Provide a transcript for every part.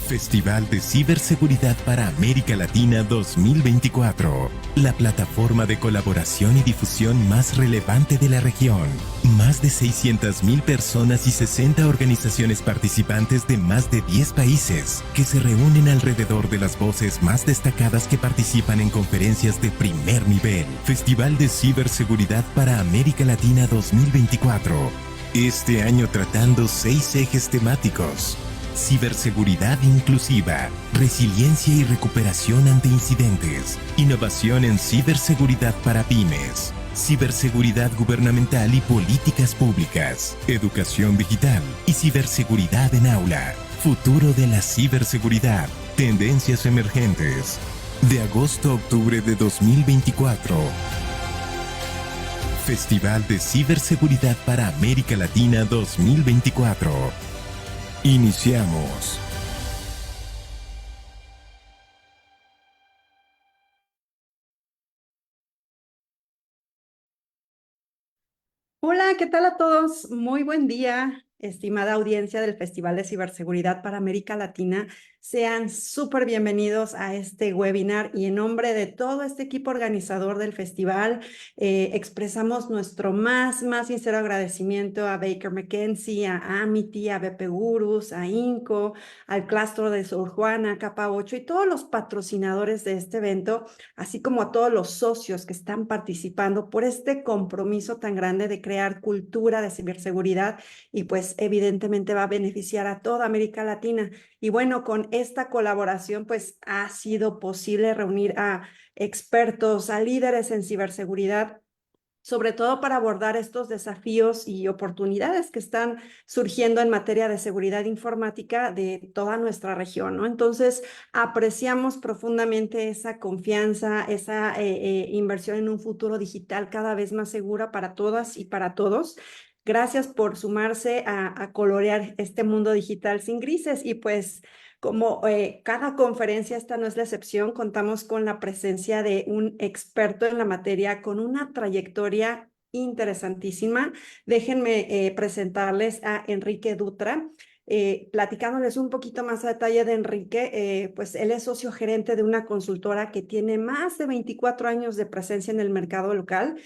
Festival de Ciberseguridad para América Latina 2024. La plataforma de colaboración y difusión más relevante de la región. Más de 600,000 personas y 60 organizaciones participantes de más de 10 países que se reúnen alrededor de las voces más destacadas que participan en conferencias de primer nivel. Festival de Ciberseguridad para América Latina 2024. Este año tratando 6 ejes temáticos: ciberseguridad inclusiva, resiliencia y recuperación ante incidentes, innovación en ciberseguridad para pymes, ciberseguridad gubernamental y políticas públicas, educación digital y ciberseguridad en aula, futuro de la ciberseguridad, tendencias emergentes. De agosto a octubre de 2024. Festival de Ciberseguridad para América Latina 2024. Iniciamos. Hola, ¿qué tal a todos? Muy buen día, estimada audiencia del Festival de Ciberseguridad para América Latina. Sean súper bienvenidos a este webinar y en nombre de todo este equipo organizador del festival, expresamos nuestro más sincero agradecimiento a Baker McKenzie, a Amity, a BP Gurus, a INCO, al Claustro de Sor Juana, Capa 8 y todos los patrocinadores de este evento, así como a todos los socios que están participando por este compromiso tan grande de crear cultura de ciberseguridad y pues evidentemente va a beneficiar a toda América Latina. Y bueno, con esta colaboración pues ha sido posible reunir a expertos, a líderes en ciberseguridad, sobre todo para abordar estos desafíos y oportunidades que están surgiendo en materia de seguridad informática de toda nuestra región, ¿no? Entonces, apreciamos profundamente esa confianza, esa inversión en un futuro digital cada vez más segura para todas y para todos. Gracias por sumarse a colorear este mundo digital sin grises y pues como cada conferencia, esta no es la excepción, contamos con la presencia de un experto en la materia con una trayectoria interesantísima. Déjenme presentarles a Enrique Dutra. Platicándoles un poquito más a detalle de Enrique, pues él es socio gerente de una consultora que tiene más de 24 años de presencia en el mercado local.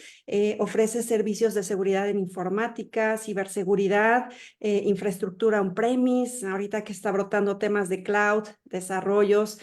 Ofrece servicios de seguridad en informática, ciberseguridad, infraestructura on-premise, ahorita que está brotando temas de cloud, desarrollos.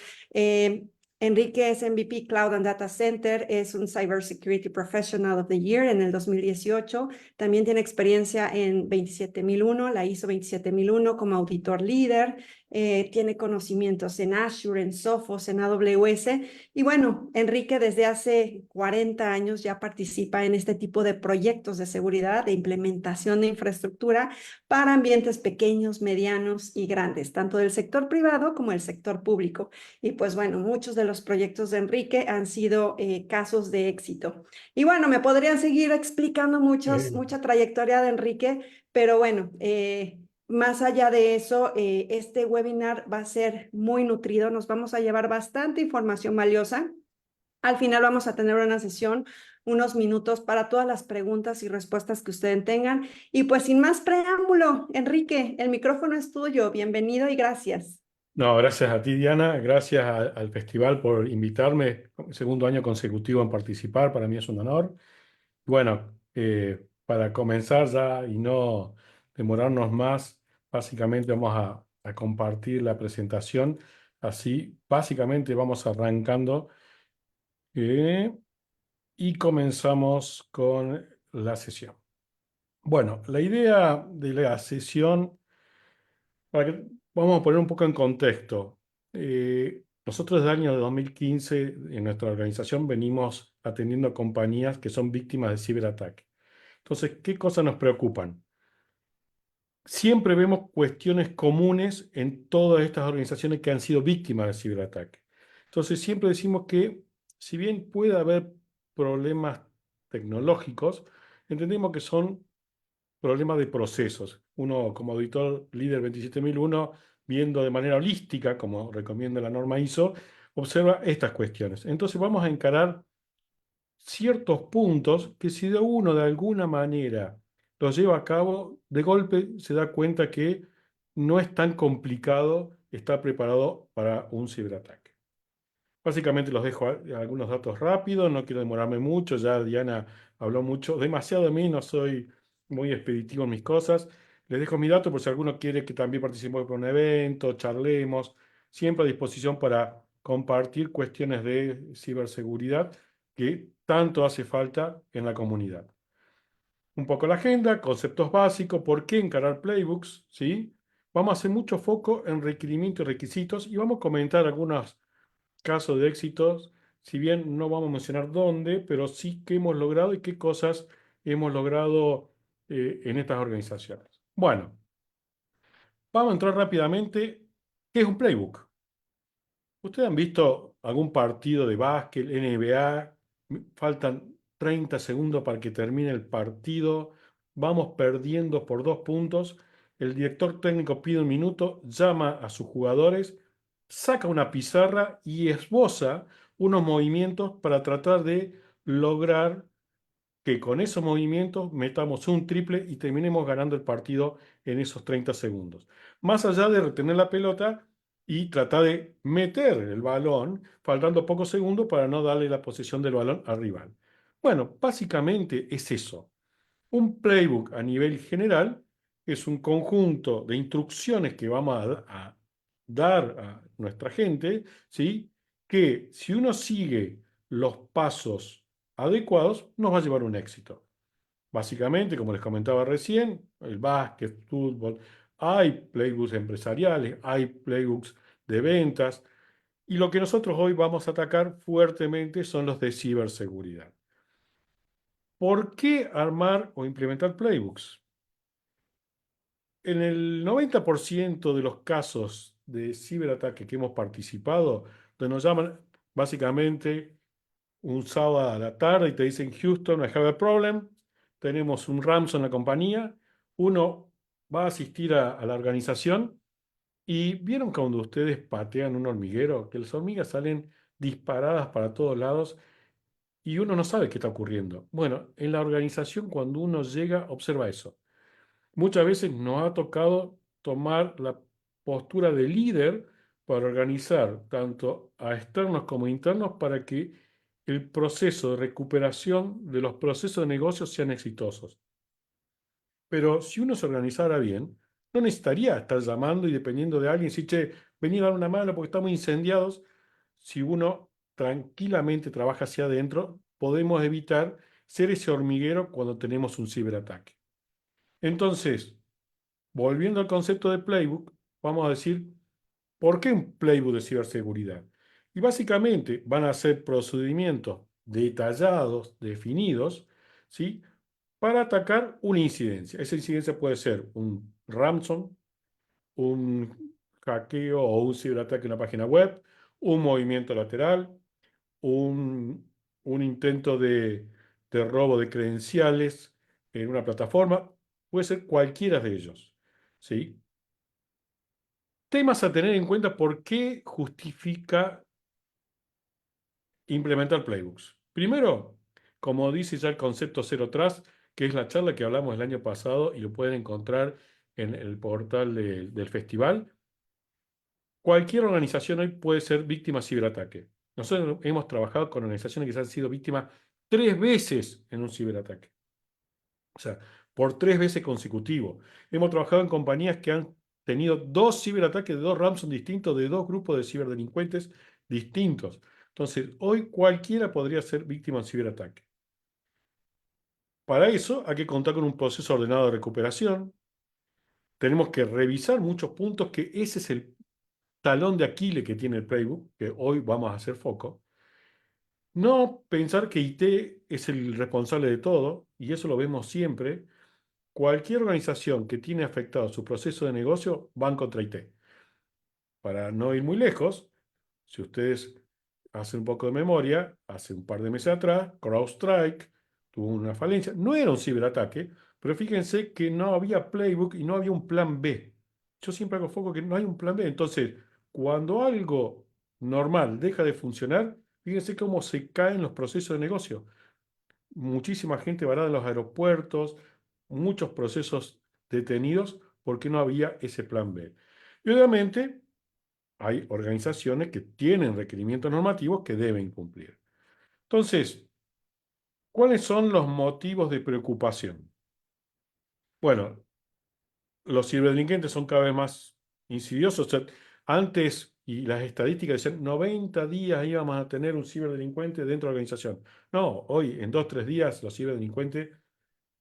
Enrique es MVP Cloud and Data Center, es un Cybersecurity Professional of the Year en el 2018. También tiene experiencia en 27001, la ISO 27001 como auditor líder. Tiene conocimientos en Azure, en Sophos, en AWS. Y bueno, Enrique desde hace 40 años ya participa en este tipo de proyectos de seguridad, de implementación de infraestructura para ambientes pequeños, medianos y grandes, tanto del sector privado como del sector público. Y pues bueno, muchos de los proyectos de Enrique han sido casos de éxito. Y bueno, me podrían seguir explicando mucha trayectoria de Enrique, pero bueno, más allá de eso, este webinar va a ser muy nutrido, nos vamos a llevar bastante información valiosa. Al final vamos a tener una sesión, unos minutos para todas las preguntas y respuestas que ustedes tengan. Y pues sin más preámbulo, Enrique, el micrófono es tuyo. Bienvenido y gracias. No, gracias a ti, Diana. Gracias al festival por invitarme. Segundo año consecutivo en participar. Para mí es un honor. Bueno, para comenzar ya y no demorarnos más, básicamente vamos a compartir la presentación. Así, básicamente vamos arrancando y comenzamos con la sesión. Bueno, la idea de la sesión, vamos a poner un poco en contexto. Nosotros desde el año 2015 en nuestra organización venimos atendiendo a compañías que son víctimas de ciberataque. Entonces, ¿qué cosas nos preocupan? Siempre vemos cuestiones comunes en todas estas organizaciones que han sido víctimas de ciberataque. Entonces, siempre decimos que si bien puede haber problemas tecnológicos, entendemos que son problemas de procesos. Uno, como auditor líder 27001, viendo de manera holística, como recomienda la norma ISO, observa estas cuestiones. Entonces vamos a encarar ciertos puntos que si de uno de alguna manera los lleva a cabo, de golpe se da cuenta que no es tan complicado estar preparado para un ciberataque. Básicamente los dejo algunos datos rápidos, no quiero demorarme mucho, ya Diana habló mucho, demasiado de mí, no soy muy expeditivo en mis cosas. Les dejo mi dato por si alguno quiere que también participemos en un evento, charlemos, siempre a disposición para compartir cuestiones de ciberseguridad que tanto hace falta en la comunidad. Un poco la agenda, conceptos básicos, por qué encarar playbooks, ¿sí? Vamos a hacer mucho foco en requerimientos y requisitos y vamos a comentar algunos casos de éxitos, si bien no vamos a mencionar dónde, pero sí qué hemos logrado y qué cosas hemos logrado en estas organizaciones. Bueno, vamos a entrar rápidamente. ¿Qué es un playbook? ¿Ustedes han visto algún partido de básquet, NBA? Faltan 30 segundos para que termine el partido. Vamos perdiendo por 2 puntos. El director técnico pide un minuto, llama a sus jugadores, saca una pizarra y esboza unos movimientos para tratar de lograr que con esos movimientos metamos un triple y terminemos ganando el partido en esos 30 segundos. Más allá de retener la pelota y tratar de meter el balón, faltando pocos segundos para no darle la posesión del balón al rival. Bueno, básicamente es eso. Un playbook a nivel general es un conjunto de instrucciones que vamos a dar a nuestra gente, ¿sí? Que si uno sigue los pasos adecuados, nos va a llevar un éxito. Básicamente, como les comentaba recién, el básquet, fútbol, hay playbooks empresariales, hay playbooks de ventas, y lo que nosotros hoy vamos a atacar fuertemente son los de ciberseguridad. ¿Por qué armar o implementar playbooks? En el 90% de los casos de ciberataque que hemos participado, donde nos llaman básicamente un sábado a la tarde y te dicen, Houston, I have a problem, tenemos un ransom en la compañía, uno va a asistir a la organización y vieron cuando ustedes patean un hormiguero, que las hormigas salen disparadas para todos lados y uno no sabe qué está ocurriendo. Bueno, en la organización cuando uno llega observa eso. Muchas veces nos ha tocado tomar la postura de líder para organizar tanto a externos como internos para que el proceso de recuperación de los procesos de negocios sean exitosos. Pero si uno se organizara bien, no necesitaría estar llamando y dependiendo de alguien, si, che, vení a dar una mano porque estamos incendiados. Si uno tranquilamente trabaja hacia adentro, podemos evitar ser ese hormiguero cuando tenemos un ciberataque. Entonces, volviendo al concepto de playbook, vamos a decir, ¿por qué un playbook de ciberseguridad? Y básicamente van a ser procedimientos detallados, definidos, ¿sí? Para atacar una incidencia. Esa incidencia puede ser un ransom, un hackeo o un ciberataque en una página web, un movimiento lateral, un, un intento de robo de credenciales en una plataforma. Puede ser cualquiera de ellos, ¿sí? Temas a tener en cuenta por qué justifica implementar playbooks. Primero, como dice ya el concepto Zero Trust, que es la charla que hablamos el año pasado y lo pueden encontrar en el portal del festival, cualquier organización hoy puede ser víctima de ciberataque. Nosotros hemos trabajado con organizaciones que han sido víctimas 3 veces en un ciberataque. O sea, por 3 veces consecutivos. Hemos trabajado en compañías que han tenido 2 ciberataques de 2 ransom distintos, de 2 grupos de ciberdelincuentes distintos. Entonces, hoy cualquiera podría ser víctima de un ciberataque. Para eso hay que contar con un proceso ordenado de recuperación. Tenemos que revisar muchos puntos, que ese es el talón de Aquiles que tiene el playbook, que hoy vamos a hacer foco. No pensar que IT es el responsable de todo, y eso lo vemos siempre. Cualquier organización que tiene afectado su proceso de negocio van contra IT. Para no ir muy lejos, si ustedes hacen un poco de memoria, hace un par de meses atrás, CrowdStrike tuvo una falencia. No era un ciberataque, pero fíjense que no había playbook y no había un plan B. Yo siempre hago foco que no hay un plan B. Entonces, cuando algo normal deja de funcionar, fíjense cómo se caen los procesos de negocio. Muchísima gente varada en los aeropuertos, muchos procesos detenidos porque no había ese plan B. Y obviamente hay organizaciones que tienen requerimientos normativos que deben cumplir. Entonces, ¿cuáles son los motivos de preocupación? Bueno, los ciberdelincuentes son cada vez más insidiosos. O sea, antes, y las estadísticas decían, 90 días íbamos a tener un ciberdelincuente dentro de la organización. No, hoy en 2, 3 días los ciberdelincuentes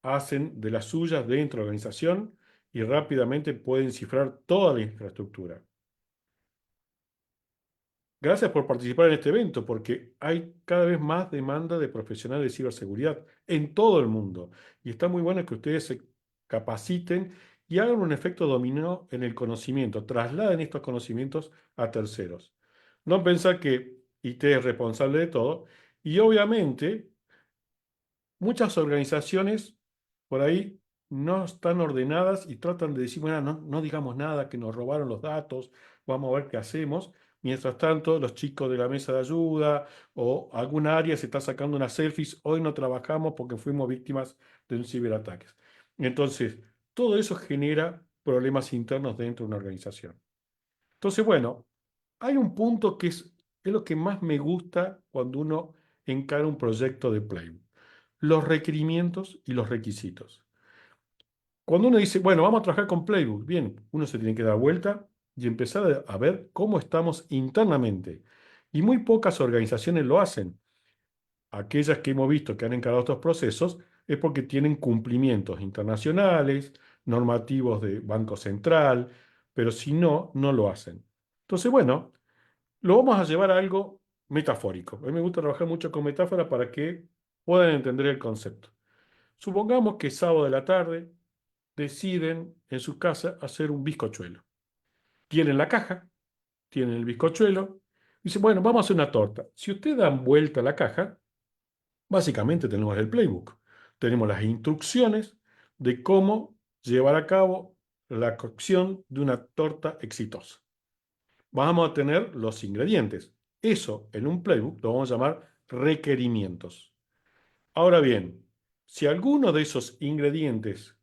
hacen de las suyas dentro de la organización y rápidamente pueden cifrar toda la infraestructura. Gracias por participar en este evento, porque hay cada vez más demanda de profesionales de ciberseguridad en todo el mundo. Y está muy bueno que ustedes se capaciten y hagan un efecto dominó en el conocimiento, trasladen estos conocimientos a terceros. No pensar que IT es responsable de todo. Y obviamente muchas organizaciones por ahí no están ordenadas y tratan de decir, bueno, no digamos nada, que nos robaron los datos, vamos a ver qué hacemos. Mientras tanto, los chicos de la mesa de ayuda o alguna área se está sacando unas selfies, hoy no trabajamos porque fuimos víctimas de un ciberataque. Entonces, todo eso genera problemas internos dentro de una organización. Entonces, bueno, hay un punto que es lo que más me gusta cuando uno encara un proyecto de Play: los requerimientos y los requisitos. Cuando uno dice, bueno, vamos a trabajar con Playbook, bien, uno se tiene que dar vuelta y empezar a ver cómo estamos internamente. Y muy pocas organizaciones lo hacen. Aquellas que hemos visto que han encarado estos procesos es porque tienen cumplimientos internacionales, normativos de Banco Central, pero si no, no lo hacen. Entonces, bueno, lo vamos a llevar a algo metafórico. A mí me gusta trabajar mucho con metáforas para que puedan entender el concepto. Supongamos que sábado de la tarde deciden en su casa hacer un bizcochuelo. Tienen la caja, tienen el bizcochuelo, y dicen, bueno, vamos a hacer una torta. Si ustedes dan vuelta a la caja, básicamente tenemos el playbook. Tenemos las instrucciones de cómo llevar a cabo la cocción de una torta exitosa. Vamos a tener los ingredientes. Eso en un playbook lo vamos a llamar requerimientos. Ahora bien, si alguno de esos ingredientes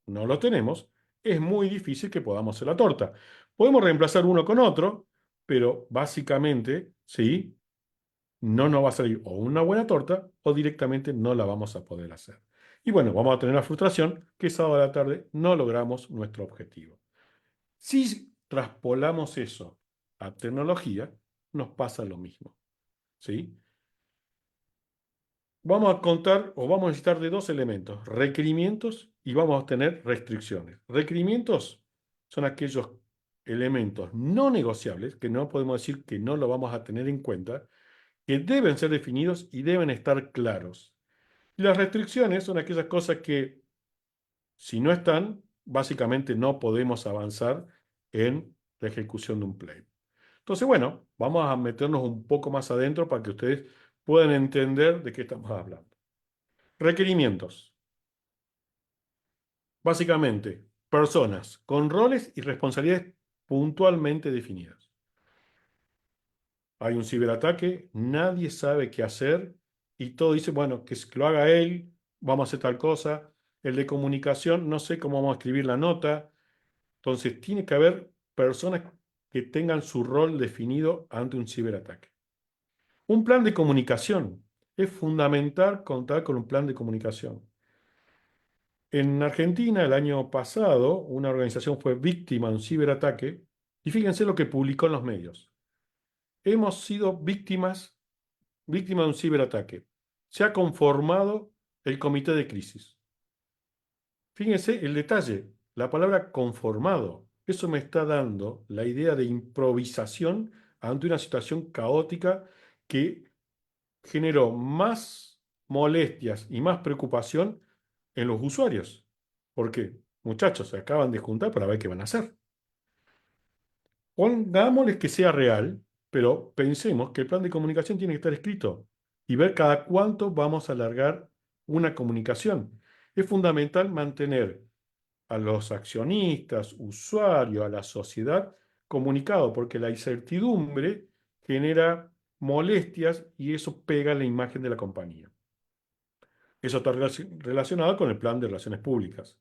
no lo tenemos, es muy difícil que podamos hacer la torta. Podemos reemplazar uno con otro, pero básicamente, sí, no nos va a salir o una buena torta o directamente no la vamos a poder hacer. Y bueno, vamos a tener la frustración que sábado a la tarde no logramos nuestro objetivo. Si traspolamos eso a tecnología, nos pasa lo mismo, ¿sí? Vamos a contar o vamos a necesitar de dos elementos: requerimientos y vamos a tener restricciones. Requerimientos son aquellos elementos no negociables, que no podemos decir que no lo vamos a tener en cuenta, que deben ser definidos y deben estar claros. Y las restricciones son aquellas cosas que, si no están, básicamente no podemos avanzar en la ejecución de un play. Entonces, bueno, vamos a meternos un poco más adentro para que ustedes puedan entender de qué estamos hablando. Requerimientos. Básicamente, personas con roles y responsabilidades puntualmente definidas. Hay un ciberataque, nadie sabe qué hacer y todo dice, bueno, que lo haga él, vamos a hacer tal cosa. El de comunicación, no sé cómo vamos a escribir la nota. Entonces, tiene que haber personas que tengan su rol definido ante un ciberataque. Un plan de comunicación. Es fundamental contar con un plan de comunicación. En Argentina, el año pasado, una organización fue víctima de un ciberataque y fíjense lo que publicó en los medios. Hemos sido víctimas de un ciberataque. Se ha conformado el comité de crisis. Fíjense el detalle, la palabra conformado. Eso me está dando la idea de improvisación ante una situación caótica que generó más molestias y más preocupación en los usuarios. Porque, muchachos, se acaban de juntar para ver qué van a hacer. Pongámosles que sea real, pero pensemos que el plan de comunicación tiene que estar escrito y ver cada cuánto vamos a alargar una comunicación. Es fundamental mantener a los accionistas, usuarios, a la sociedad comunicado, porque la incertidumbre genera molestias y eso pega la imagen de la compañía. Eso está relacionado con el plan de relaciones públicas.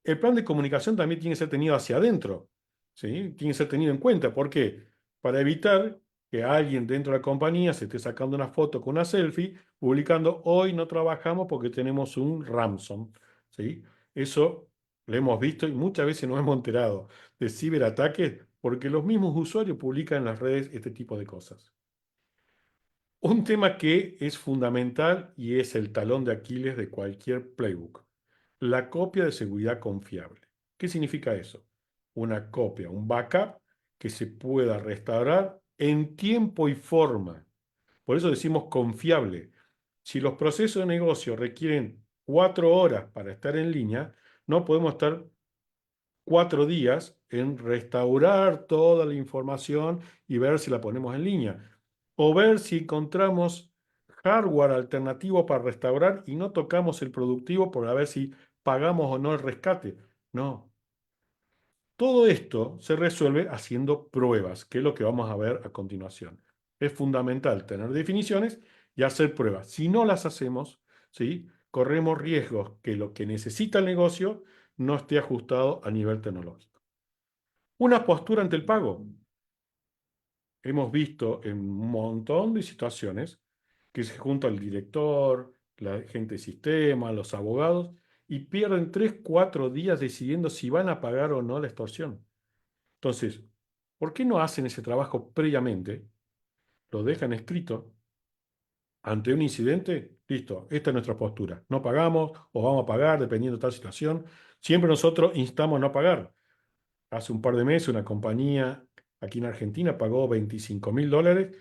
El plan de comunicación también tiene que ser tenido hacia adentro, ¿sí? Tiene que ser tenido en cuenta. ¿Por qué? Para evitar que alguien dentro de la compañía se esté sacando una foto con una selfie, publicando hoy no trabajamos porque tenemos un ransom, ¿sí? Eso lo hemos visto y muchas veces nos hemos enterado de ciberataques porque los mismos usuarios publican en las redes este tipo de cosas. Un tema que es fundamental y es el talón de Aquiles de cualquier playbook: la copia de seguridad confiable. ¿Qué significa eso? Una copia, un backup que se pueda restaurar en tiempo y forma. Por eso decimos confiable. Si los procesos de negocio requieren 4 horas para estar en línea, no podemos estar 4 días en restaurar toda la información y ver si la ponemos en línea. O ver si encontramos hardware alternativo para restaurar y no tocamos el productivo por ver si pagamos o no el rescate. No. Todo esto se resuelve haciendo pruebas, que es lo que vamos a ver a continuación. Es fundamental tener definiciones y hacer pruebas. Si no las hacemos, ¿sí?, corremos riesgos que lo que necesita el negocio no esté ajustado a nivel tecnológico. Una postura ante el pago. Hemos visto en un montón de situaciones que se junta el director, la gente de sistema, los abogados, y pierden 3, 4 días decidiendo si van a pagar o no la extorsión. Entonces, ¿por qué no hacen ese trabajo previamente? Lo dejan escrito. Ante un incidente, listo, esta es nuestra postura. No pagamos o vamos a pagar dependiendo de tal situación. Siempre nosotros instamos a no pagar. Hace un par de meses una compañía aquí en Argentina pagó $25.000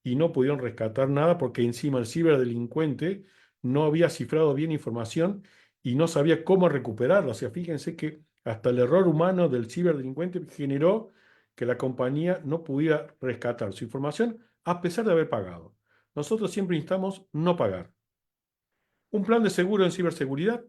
y no pudieron rescatar nada porque encima el ciberdelincuente no había cifrado bien información y no sabía cómo recuperarla. O sea, fíjense que hasta el error humano del ciberdelincuente generó que la compañía no pudiera rescatar su información a pesar de haber pagado. Nosotros siempre instamos no pagar. Un plan de seguro en ciberseguridad.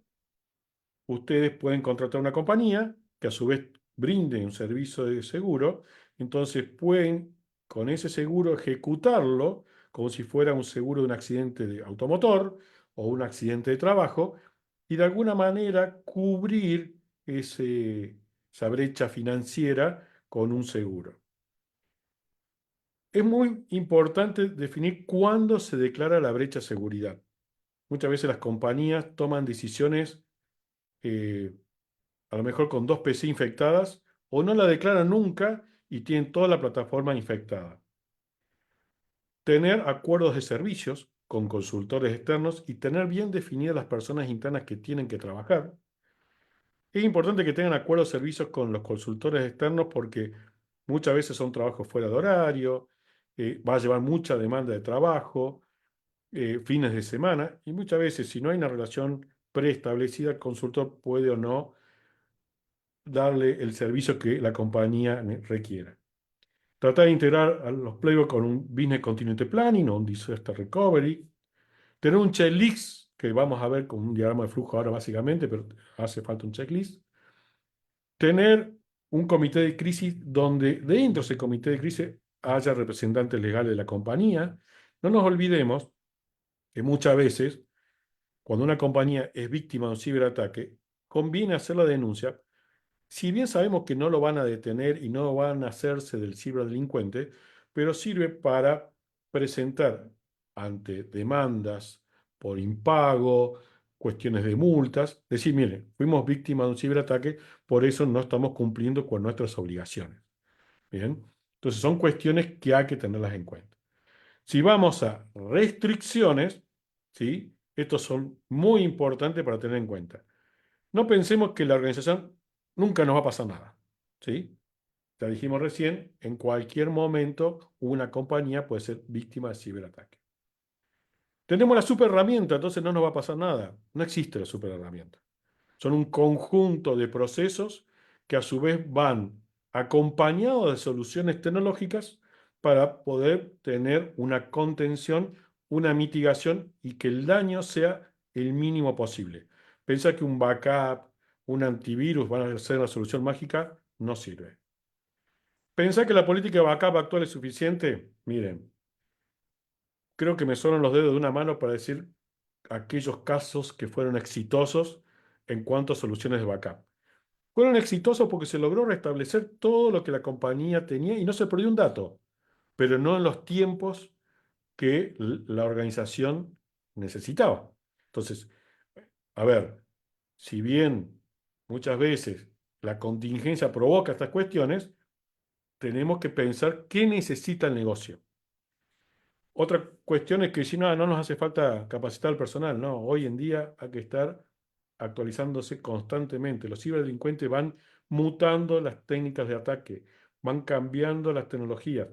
Ustedes pueden contratar una compañía que a su vez brinde un servicio de seguro, entonces pueden con ese seguro ejecutarlo como si fuera un seguro de un accidente de automotor o un accidente de trabajo y de alguna manera cubrir esa brecha financiera con un seguro. Es muy importante definir cuándo se declara la brecha de seguridad. Muchas veces las compañías toman decisiones a lo mejor con 2 PC infectadas, o no la declaran nunca y tienen toda la plataforma infectada. Tener acuerdos de servicios con consultores externos y tener bien definidas las personas internas que tienen que trabajar. Es importante que tengan acuerdos de servicios con los consultores externos porque muchas veces son trabajos fuera de horario, va a llevar mucha demanda de trabajo, fines de semana, y muchas veces si no hay una relación preestablecida, el consultor puede o no darle el servicio que la compañía requiera. Tratar de integrar a los playbooks con un Business Continuity Planning o un Disaster Recovery. Tener un checklist, que vamos a ver con un diagrama de flujo ahora básicamente, pero hace falta un checklist. Tener un comité de crisis donde dentro de ese comité de crisis haya representantes legales de la compañía. No nos olvidemos que muchas veces, cuando una compañía es víctima de un ciberataque, conviene hacer la denuncia. Si bien sabemos que no lo van a detener y no van a hacerse del ciberdelincuente, pero sirve para presentar ante demandas por impago, cuestiones de multas, decir, miren, fuimos víctimas de un ciberataque, por eso no estamos cumpliendo con nuestras obligaciones. Bien, entonces son cuestiones que hay que tenerlas en cuenta. Si vamos a restricciones, ¿sí?, estos son muy importantes para tener en cuenta. No pensemos que la organización nunca nos va a pasar nada, ¿sí? Ya dijimos recién, en cualquier momento una compañía puede ser víctima de ciberataque. Tenemos la super herramienta, entonces no nos va a pasar nada. No existe la super herramienta. Son un conjunto de procesos que a su vez van acompañados de soluciones tecnológicas para poder tener una contención, una mitigación y que el daño sea el mínimo posible. Pensar que un backup, un antivirus van a ser la solución mágica, no sirve. ¿Pensar que la política de backup actual es suficiente? Miren, creo que me suenan los dedos de una mano para decir aquellos casos que fueron exitosos en cuanto a soluciones de backup. Fueron exitosos porque se logró restablecer todo lo que la compañía tenía y no se perdió un dato, pero no en los tiempos que la organización necesitaba. Entonces, a ver, si bien muchas veces la contingencia provoca estas cuestiones, tenemos que pensar qué necesita el negocio. Otra cuestión es que si no, no nos hace falta capacitar al personal, no. Hoy en día hay que estar actualizándose constantemente. Los ciberdelincuentes van mutando las técnicas de ataque, van cambiando las tecnologías.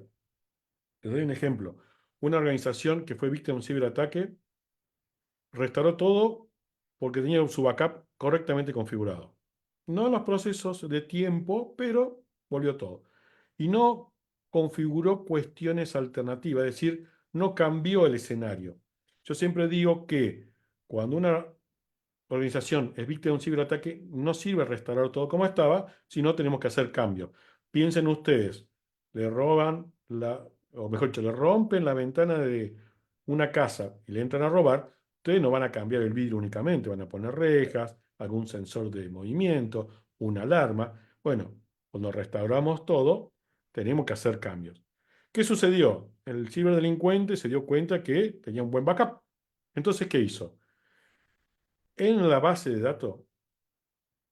Les doy un ejemplo. Una organización que fue víctima de un ciberataque restauró todo porque tenía su backup correctamente configurado. No en los procesos de tiempo, pero volvió todo. Y no configuró cuestiones alternativas, es decir, no cambió el escenario. Yo siempre digo que cuando una organización es víctima de un ciberataque, no sirve restaurar todo como estaba, sino tenemos que hacer cambios. Piensen ustedes, le roban o mejor dicho, le rompen la ventana de una casa y le entran a robar, ustedes no van a cambiar el vidrio únicamente, van a poner rejas, algún sensor de movimiento, una alarma. Bueno, cuando restauramos todo, tenemos que hacer cambios. ¿Qué sucedió? El ciberdelincuente se dio cuenta que tenía un buen backup. Entonces, ¿qué hizo? En la base de datos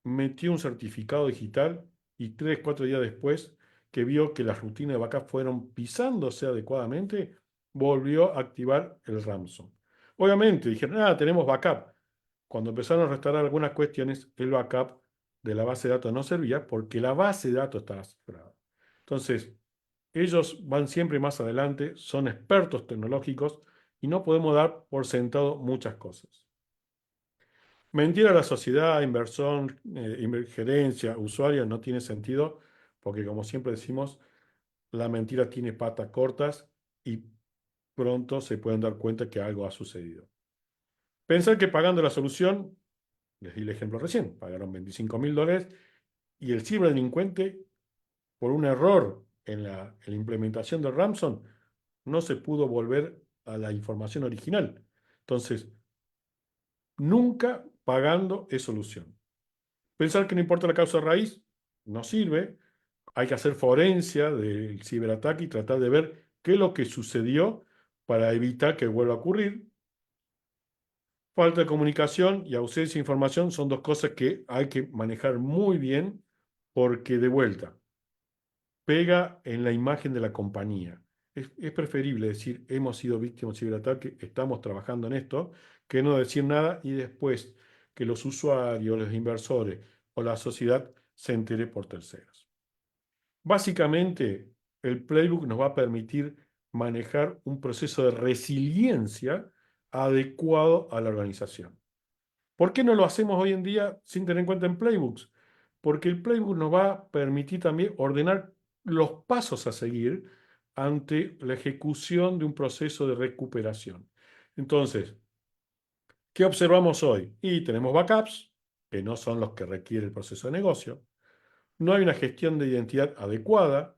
metió un certificado digital y 3, 4 días después que vio que las rutinas de backup fueron pisándose adecuadamente, volvió a activar el ransom. Obviamente dijeron, tenemos backup. Cuando empezaron a restaurar algunas cuestiones, el backup de la base de datos no servía porque la base de datos estaba cifrada. Entonces, ellos van siempre más adelante, son expertos tecnológicos y no podemos dar por sentado muchas cosas. Mentir a la sociedad, inversión, gerencia, usuario, no tiene sentido porque, como siempre decimos, la mentira tiene patas cortas y pronto se pueden dar cuenta que algo ha sucedido. Pensar que pagando la solución, les di el ejemplo recién, pagaron $25.000 y el ciberdelincuente, por un error en la implementación del ransom, no se pudo volver a la información original. Entonces, nunca pagando es solución. Pensar que no importa la causa raíz no sirve. Hay que hacer forencia del ciberataque y tratar de ver qué es lo que sucedió para evitar que vuelva a ocurrir. Falta de comunicación y ausencia de información son dos cosas que hay que manejar muy bien porque, de vuelta, pega en la imagen de la compañía. Es preferible decir hemos sido víctimas de ciberataque, estamos trabajando en esto, que no decir nada y después que los usuarios, los inversores o la sociedad se entere por terceros. Básicamente, el playbook nos va a permitir manejar un proceso de resiliencia adecuado a la organización. ¿Por qué no lo hacemos hoy en día sin tener en cuenta en playbooks? Porque el playbook nos va a permitir también ordenar los pasos a seguir ante la ejecución de un proceso de recuperación. Entonces, ¿qué observamos hoy? Y tenemos backups, que no son los que requiere el proceso de negocio. No hay una gestión de identidad adecuada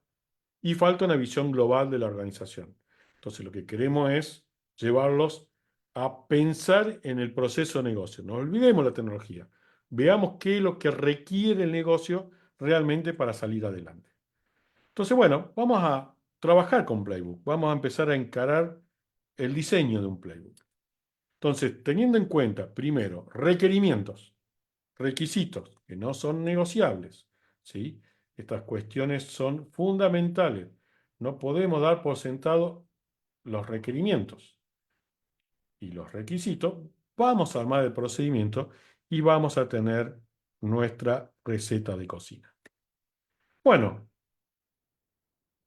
y falta una visión global de la organización. Entonces, lo que queremos es llevarlos a pensar en el proceso de negocio. No olvidemos la tecnología. Veamos qué es lo que requiere el negocio realmente para salir adelante. Entonces, bueno, vamos a trabajar con Playbook. Vamos a empezar a encarar el diseño de un Playbook. Entonces, teniendo en cuenta, primero, requerimientos, requisitos que no son negociables, ¿sí? Estas cuestiones son fundamentales. No podemos dar por sentado los requerimientos y los requisitos. Vamos a armar el procedimiento y vamos a tener nuestra receta de cocina. Bueno,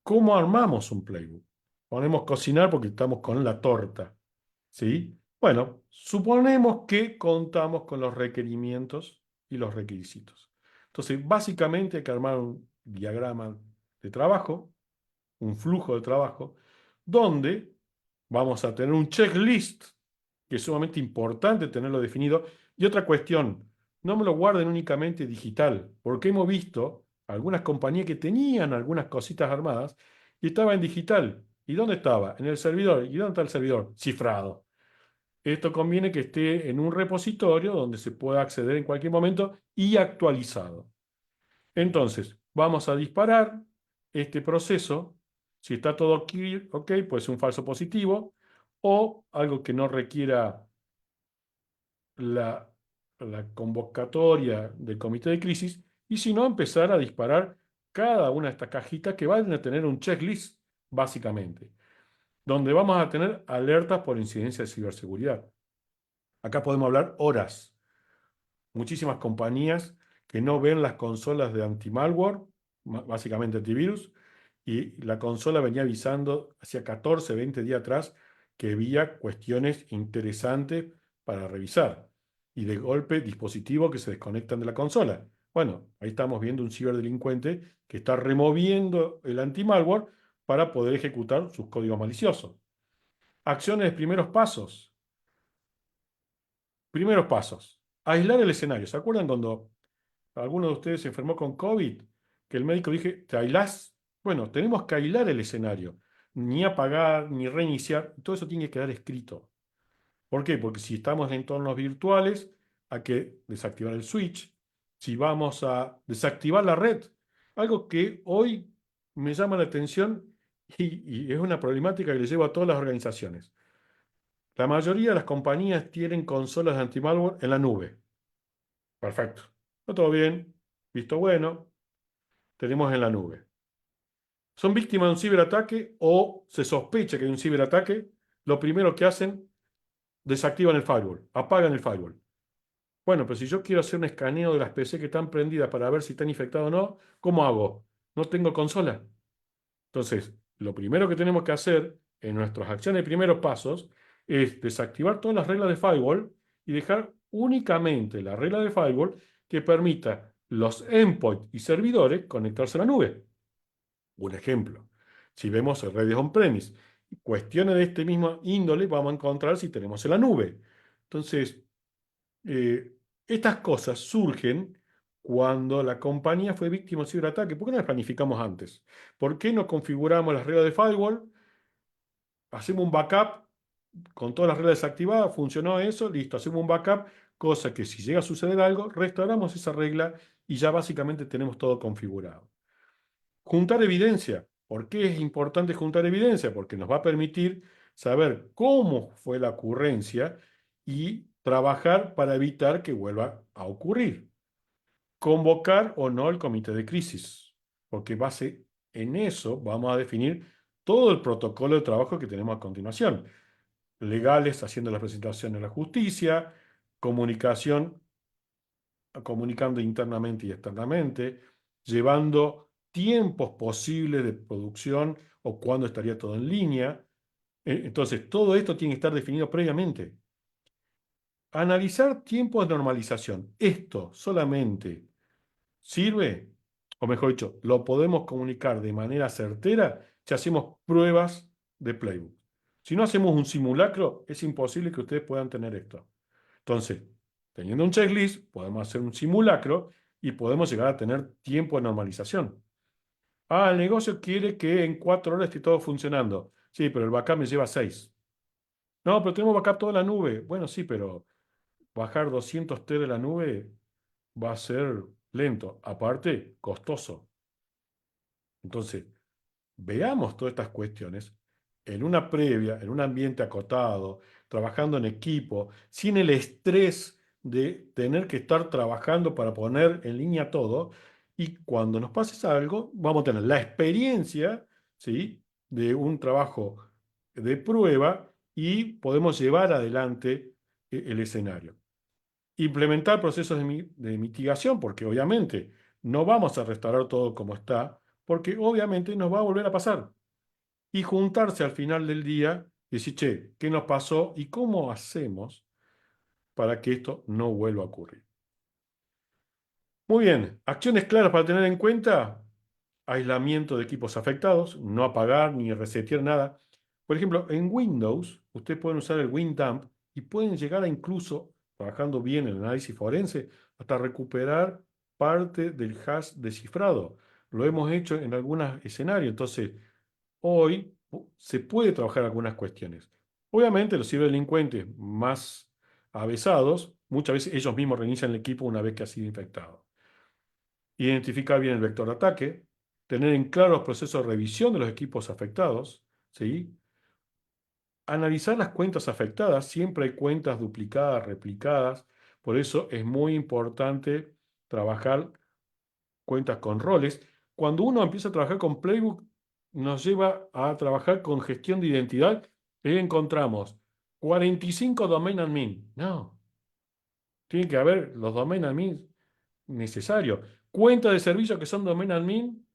¿cómo armamos un playbook? Ponemos cocinar porque estamos con la torta, ¿sí? Bueno, suponemos que contamos con los requerimientos y los requisitos. Entonces, básicamente hay que armar un diagrama de trabajo, un flujo de trabajo, donde vamos a tener un checklist, que es sumamente importante tenerlo definido. Y otra cuestión, no me lo guarden únicamente digital, porque hemos visto algunas compañías que tenían algunas cositas armadas y estaba en digital. ¿Y dónde estaba? En el servidor. ¿Y dónde está el servidor? Cifrado. Esto conviene que esté en un repositorio donde se pueda acceder en cualquier momento y actualizado. Entonces, vamos a disparar este proceso. Si está todo ok, pues un falso positivo o algo que no requiera la, la convocatoria del comité de crisis, y si no, empezar a disparar cada una de estas cajitas que van a tener un checklist, básicamente, donde vamos a tener alertas por incidencia de ciberseguridad. Acá podemos hablar horas. Muchísimas compañías que no ven las consolas de anti-malware, básicamente antivirus, y la consola venía avisando hacia 14, 20 días atrás que había cuestiones interesantes para revisar. Y de golpe, dispositivos que se desconectan de la consola. Bueno, ahí estamos viendo un ciberdelincuente que está removiendo el anti-malware para poder ejecutar sus códigos maliciosos. Acciones de primeros pasos. Primeros pasos. Aislar el escenario. ¿Se acuerdan cuando alguno de ustedes se enfermó con COVID? Que el médico dije, ¿te aislás? Bueno, tenemos que aislar el escenario. Ni apagar, ni reiniciar. Todo eso tiene que quedar escrito. ¿Por qué? Porque si estamos en entornos virtuales, hay que desactivar el switch. Si vamos a desactivar la red, algo que hoy me llama la atención y es una problemática que le llevo a todas las organizaciones. La mayoría de las compañías tienen consolas de antimalware en la nube. Perfecto. Está todo bien. Visto bueno. Tenemos en la nube. Son víctimas de un ciberataque o se sospecha que hay un ciberataque. Lo primero que hacen, desactivan el firewall, apagan el firewall. Bueno, pero si yo quiero hacer un escaneo de las PC que están prendidas para ver si están infectadas o no, ¿cómo hago? No tengo consola. Entonces, lo primero que tenemos que hacer en nuestras acciones de primeros pasos es desactivar todas las reglas de firewall y dejar únicamente la regla de firewall que permita los endpoints y servidores conectarse a la nube. Un ejemplo, si vemos redes on-premise, cuestiones de este mismo índole vamos a encontrar si tenemos en la nube. Entonces, estas cosas surgen cuando la compañía fue víctima de ciberataque. ¿Por qué no las planificamos antes? ¿Por qué no configuramos las reglas de firewall? Hacemos un backup con todas las reglas desactivadas, funcionó eso, listo, hacemos un backup, cosa que si llega a suceder algo, restauramos esa regla y ya básicamente tenemos todo configurado. Juntar evidencia. ¿Por qué es importante juntar evidencia? Porque nos va a permitir saber cómo fue la ocurrencia y trabajar para evitar que vuelva a ocurrir. Convocar o no el comité de crisis, porque base en eso vamos a definir todo el protocolo de trabajo que tenemos a continuación. Legales haciendo la presentación en la justicia, comunicación, comunicando internamente y externamente, llevando tiempos posibles de producción o cuándo estaría todo en línea. Entonces, todo esto tiene que estar definido previamente. Analizar tiempos de normalización. Esto solamente sirve, o mejor dicho, lo podemos comunicar de manera certera si hacemos pruebas de playbook. Si no hacemos un simulacro, es imposible que ustedes puedan tener esto. Entonces, teniendo un checklist, podemos hacer un simulacro y podemos llegar a tener tiempo de normalización. Ah, el negocio quiere que en 4 horas esté todo funcionando. Sí, pero el backup me lleva 6. No, pero tenemos backup toda la nube. Bueno, sí, pero bajar 200 T de la nube va a ser lento, aparte costoso. Entonces, veamos todas estas cuestiones en una previa, en un ambiente acotado, trabajando en equipo, sin el estrés de tener que estar trabajando para poner en línea todo. Y cuando nos pase algo, vamos a tener la experiencia, ¿sí?, de un trabajo de prueba y podemos llevar adelante el escenario. Implementar procesos de mitigación, porque obviamente no vamos a restaurar todo como está, porque obviamente nos va a volver a pasar. Y juntarse al final del día y decir, che, ¿qué nos pasó y cómo hacemos para que esto no vuelva a ocurrir? Muy bien, acciones claras para tener en cuenta: aislamiento de equipos afectados, no apagar ni resetear nada. Por ejemplo, en Windows, ustedes pueden usar el WinDump y pueden llegar a incluso, trabajando bien en el análisis forense, hasta recuperar parte del hash descifrado. Lo hemos hecho en algunos escenarios. Entonces, hoy se puede trabajar algunas cuestiones. Obviamente, los ciberdelincuentes más avesados, muchas veces ellos mismos reinician el equipo una vez que ha sido infectado. Identificar bien el vector de ataque, tener en claro los procesos de revisión de los equipos afectados, ¿sí? Analizar las cuentas afectadas, siempre hay cuentas duplicadas, replicadas, por eso es muy importante trabajar cuentas con roles. Cuando uno empieza a trabajar con Playbook, nos lleva a trabajar con gestión de identidad y encontramos 45 domain admin. No, tiene que haber los domain admin necesarios. Cuentas de servicio que son domain admin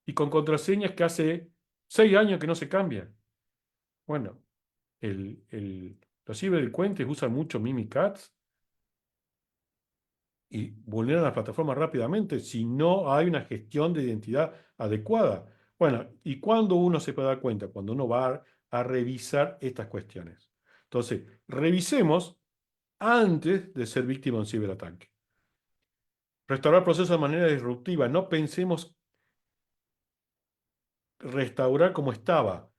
y con contraseñas que hace 6 años que no se cambian. Bueno, los ciberdelincuentes usan mucho Mimikatz y vulneran las plataformas rápidamente si no hay una gestión de identidad adecuada. Bueno, ¿y cuándo uno se puede dar cuenta? Cuando uno va a revisar estas cuestiones. Entonces, revisemos antes de ser víctima de un ciberataque. Restaurar procesos de manera disruptiva. No pensemos restaurar como estaba.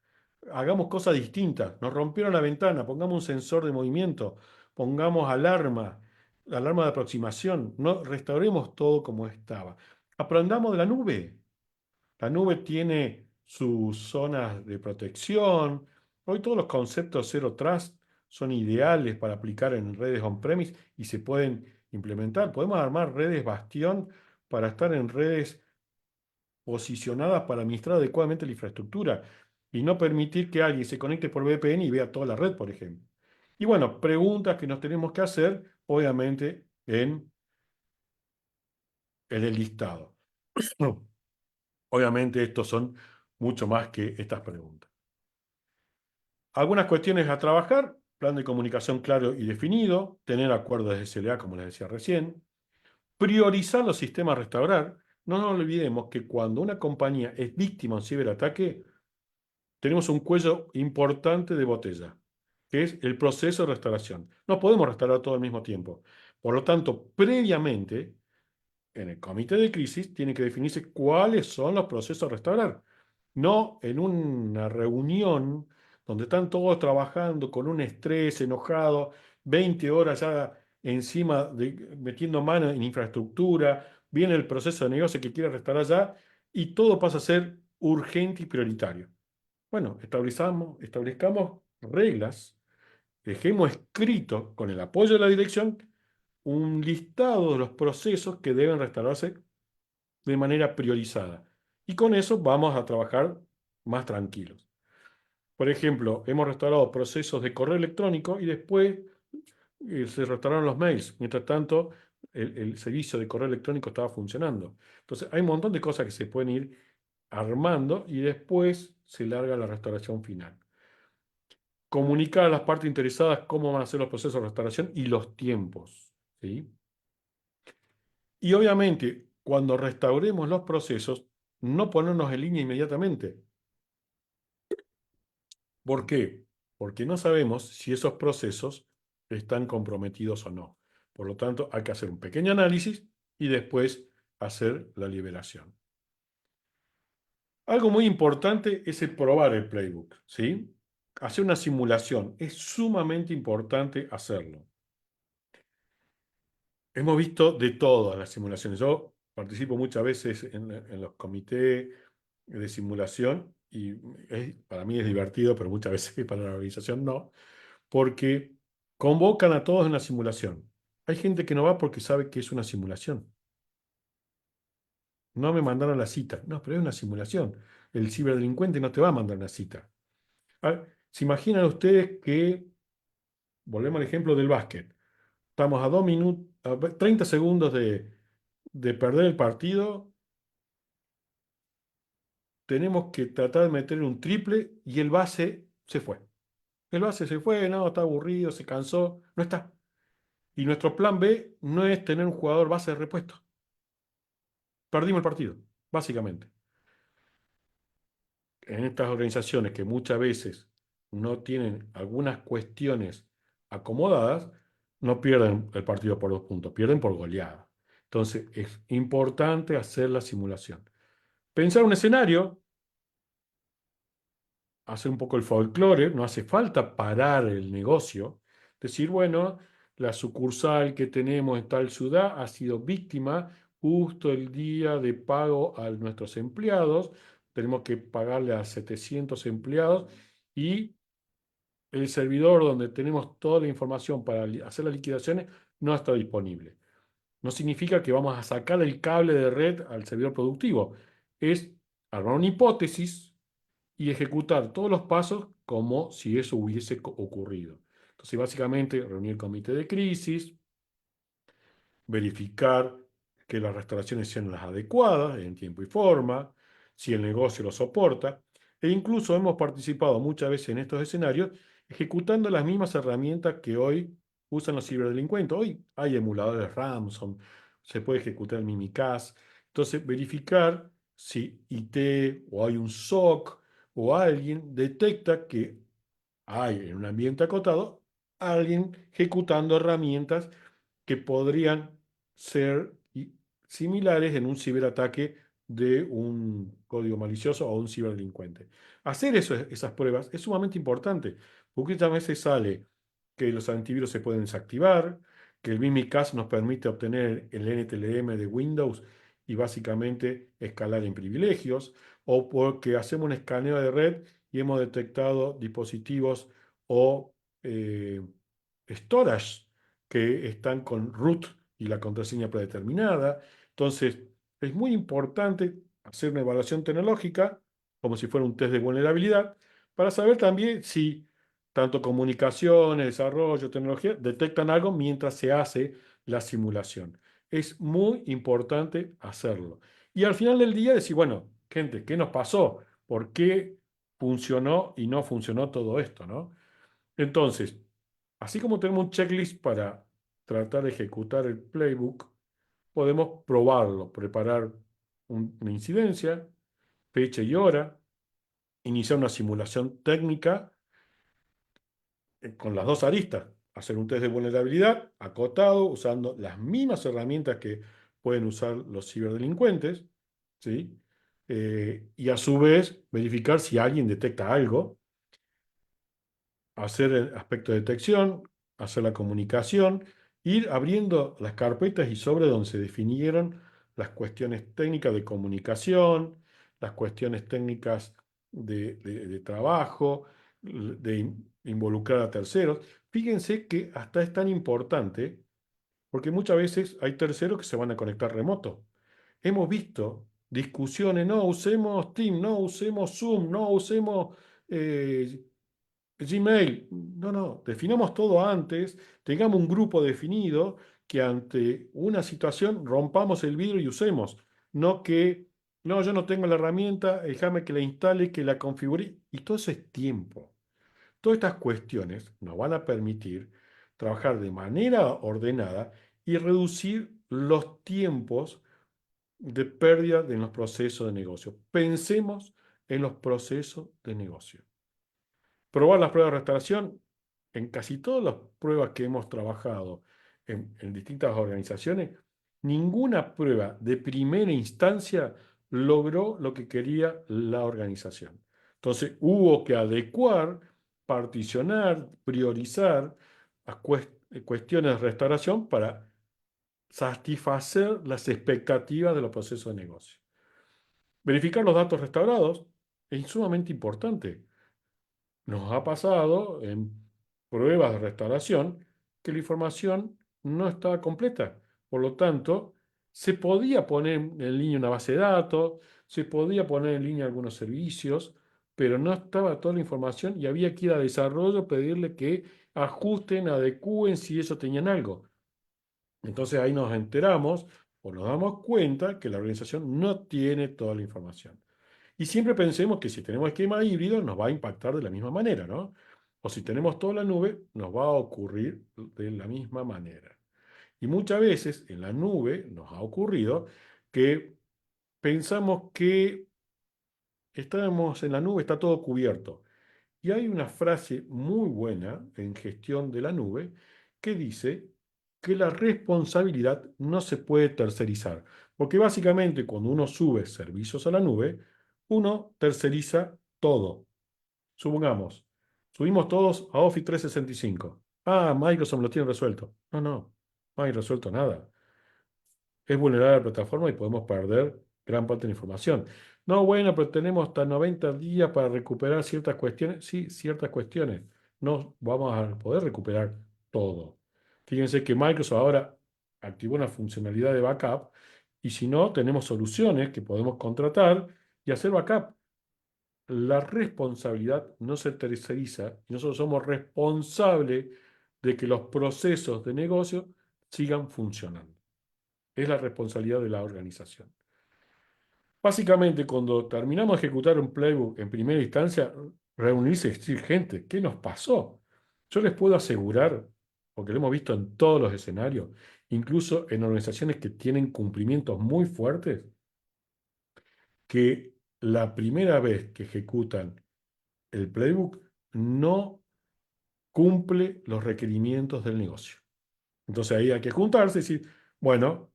Hagamos cosas distintas. Nos rompieron la ventana, pongamos un sensor de movimiento, pongamos alarma de aproximación. No restauremos todo como estaba. Aprendamos de la nube. La nube tiene sus zonas de protección. Hoy todos los conceptos Zero Trust son ideales para aplicar en redes on-premise y se pueden implementar. Podemos armar redes bastión para estar en redes posicionadas para administrar adecuadamente la infraestructura y no permitir que alguien se conecte por VPN y vea toda la red, por ejemplo. Y bueno, preguntas que nos tenemos que hacer, obviamente, en el listado. Obviamente, estos son mucho más que estas preguntas. Algunas cuestiones a trabajar: plan de comunicación claro y definido, tener acuerdos de SLA, como les decía recién, priorizar los sistemas a restaurar. No nos olvidemos que cuando una compañía es víctima de un ciberataque, tenemos un cuello importante de botella, que es el proceso de restauración. No podemos restaurar todo al mismo tiempo. Por lo tanto, previamente, en el comité de crisis, tiene que definirse cuáles son los procesos a restaurar. No en una reunión donde están todos trabajando con un estrés, enojado, 20 horas ya encima, metiendo mano en infraestructura, viene el proceso de negocio que quiere restaurar ya, y todo pasa a ser urgente y prioritario. Bueno, establezcamos reglas, dejemos escrito con el apoyo de la dirección un listado de los procesos que deben restaurarse de manera priorizada. Y con eso vamos a trabajar más tranquilos. Por ejemplo, hemos restaurado procesos de correo electrónico y después se restauraron los mails. Mientras tanto, el servicio de correo electrónico estaba funcionando. Entonces, hay un montón de cosas que se pueden ir armando y después se larga la restauración final. Comunicar a las partes interesadas cómo van a ser los procesos de restauración y los tiempos, ¿sí? Y obviamente, cuando restauremos los procesos, no ponernos en línea inmediatamente. ¿Por qué? Porque no sabemos si esos procesos están comprometidos o no. Por lo tanto, hay que hacer un pequeño análisis y después hacer la liberación. Algo muy importante es el probar el playbook, ¿sí? Hacer una simulación. Es sumamente importante hacerlo. Hemos visto de todas las simulaciones. Yo participo muchas veces en los comités de simulación y para mí es divertido, pero muchas veces para la organización no, porque convocan a todos en la simulación. Hay gente que no va porque sabe que es una simulación. No me mandaron la cita. No, pero es una simulación. El ciberdelincuente no te va a mandar una cita. ¿Se imaginan ustedes que, volvemos al ejemplo del básquet, estamos a 2 minutos, a 30 segundos de perder el partido, tenemos que tratar de meter un triple y el base se fue. El base se fue, no, está aburrido, se cansó, no está. Y nuestro plan B no es tener un jugador base de repuesto. Perdimos el partido, básicamente. En estas organizaciones que muchas veces no tienen algunas cuestiones acomodadas, no pierden el partido por 2 puntos, pierden por goleada. Entonces, es importante hacer la simulación. Pensar un escenario, hacer un poco el folclore, no hace falta parar el negocio, decir, bueno, la sucursal que tenemos en tal ciudad ha sido víctima justo el día de pago a nuestros empleados, tenemos que pagarle a 700 empleados y el servidor donde tenemos toda la información para hacer las liquidaciones no está disponible. No significa que vamos a sacar el cable de red al servidor productivo, es armar una hipótesis y ejecutar todos los pasos como si eso hubiese ocurrido. Entonces, básicamente, reunir el comité de crisis, verificar que las restauraciones sean las adecuadas en tiempo y forma, si el negocio lo soporta, e incluso hemos participado muchas veces en estos escenarios ejecutando las mismas herramientas que hoy usan los ciberdelincuentes. Hoy hay emuladores ransom, se puede ejecutar el Mimikatz. Entonces, verificar si IT o hay un SOC o alguien detecta que hay en un ambiente acotado alguien ejecutando herramientas que podrían ser similares en un ciberataque de un código malicioso o un ciberdelincuente. Hacer esas pruebas es sumamente importante, porque muchas veces sale que los antivirus se pueden desactivar, que el Mimikatz nos permite obtener el NTLM de Windows y básicamente escalar en privilegios, o porque hacemos un escaneo de red y hemos detectado dispositivos o storage que están con root y la contraseña predeterminada. Entonces, es muy importante hacer una evaluación tecnológica, como si fuera un test de vulnerabilidad, para saber también si tanto comunicaciones, desarrollo, tecnología, detectan algo mientras se hace la simulación. Es muy importante hacerlo. Y al final del día decir, bueno, gente, ¿qué nos pasó? ¿Por qué funcionó y no funcionó todo esto, ¿no? Entonces, así como tenemos un checklist para tratar de ejecutar el playbook, podemos probarlo, preparar una incidencia, fecha y hora, iniciar una simulación técnica con las dos aristas, hacer un test de vulnerabilidad acotado usando las mismas herramientas que pueden usar los ciberdelincuentes, ¿sí? Y a su vez verificar si alguien detecta algo, hacer el aspecto de detección, hacer la comunicación, ir abriendo las carpetas y sobre donde se definieron las cuestiones técnicas de comunicación, las cuestiones técnicas de trabajo, de involucrar a terceros. Fíjense que hasta es tan importante porque muchas veces hay terceros que se van a conectar remoto. Hemos visto discusiones, no usemos Team, no usemos Zoom, no usemos Gmail. No, no, definamos todo antes, tengamos un grupo definido que ante una situación rompamos el vidrio y usemos. No que, no, yo no tengo la herramienta, déjame que la instale, que la configure. Y todo eso es tiempo. Todas estas cuestiones nos van a permitir trabajar de manera ordenada y reducir los tiempos de pérdida en los procesos de negocio. Pensemos en los procesos de negocio. Probar las pruebas de restauración. En casi todas las pruebas que hemos trabajado en distintas organizaciones, ninguna prueba de primera instancia logró lo que quería la organización. Entonces hubo que adecuar, particionar, priorizar las cuestiones de restauración para satisfacer las expectativas de los procesos de negocio. Verificar los datos restaurados es sumamente importante. Nos ha pasado en pruebas de restauración que la información no estaba completa. Por lo tanto, se podía poner en línea una base de datos, se podía poner en línea algunos servicios, pero no estaba toda la información y había que ir a desarrollo, pedirle que ajusten, adecúen si eso tenían algo. Entonces ahí nos enteramos o nos damos cuenta que la organización no tiene toda la información. Y siempre pensemos que si tenemos esquema híbrido nos va a impactar de la misma manera, ¿no? O si tenemos toda la nube, nos va a ocurrir de la misma manera. Y muchas veces en la nube nos ha ocurrido que pensamos que estamos en la nube, está todo cubierto. Y hay una frase muy buena en gestión de la nube que dice que la responsabilidad no se puede tercerizar. Porque básicamente cuando uno sube servicios a la nube, uno terceriza todo. Supongamos, subimos todos a Office 365. Ah, Microsoft lo tiene resuelto. No hay resuelto nada. Es vulnerable la plataforma y podemos perder gran parte de la información. No, bueno, pero tenemos hasta 90 días para recuperar ciertas cuestiones. Sí, ciertas cuestiones. No vamos a poder recuperar todo. Fíjense que Microsoft ahora activó una funcionalidad de backup y si no, tenemos soluciones que podemos contratar y hacer backup. La responsabilidad no se terceriza y nosotros somos responsables de que los procesos de negocio sigan funcionando. Es la responsabilidad de la organización. Básicamente, cuando terminamos de ejecutar un playbook en primera instancia, reunirse y decir, gente, ¿qué nos pasó? Yo les puedo asegurar, porque lo hemos visto en todos los escenarios, incluso en organizaciones que tienen cumplimientos muy fuertes, que la primera vez que ejecutan el playbook no cumple los requerimientos del negocio. Entonces ahí hay que juntarse y decir, bueno,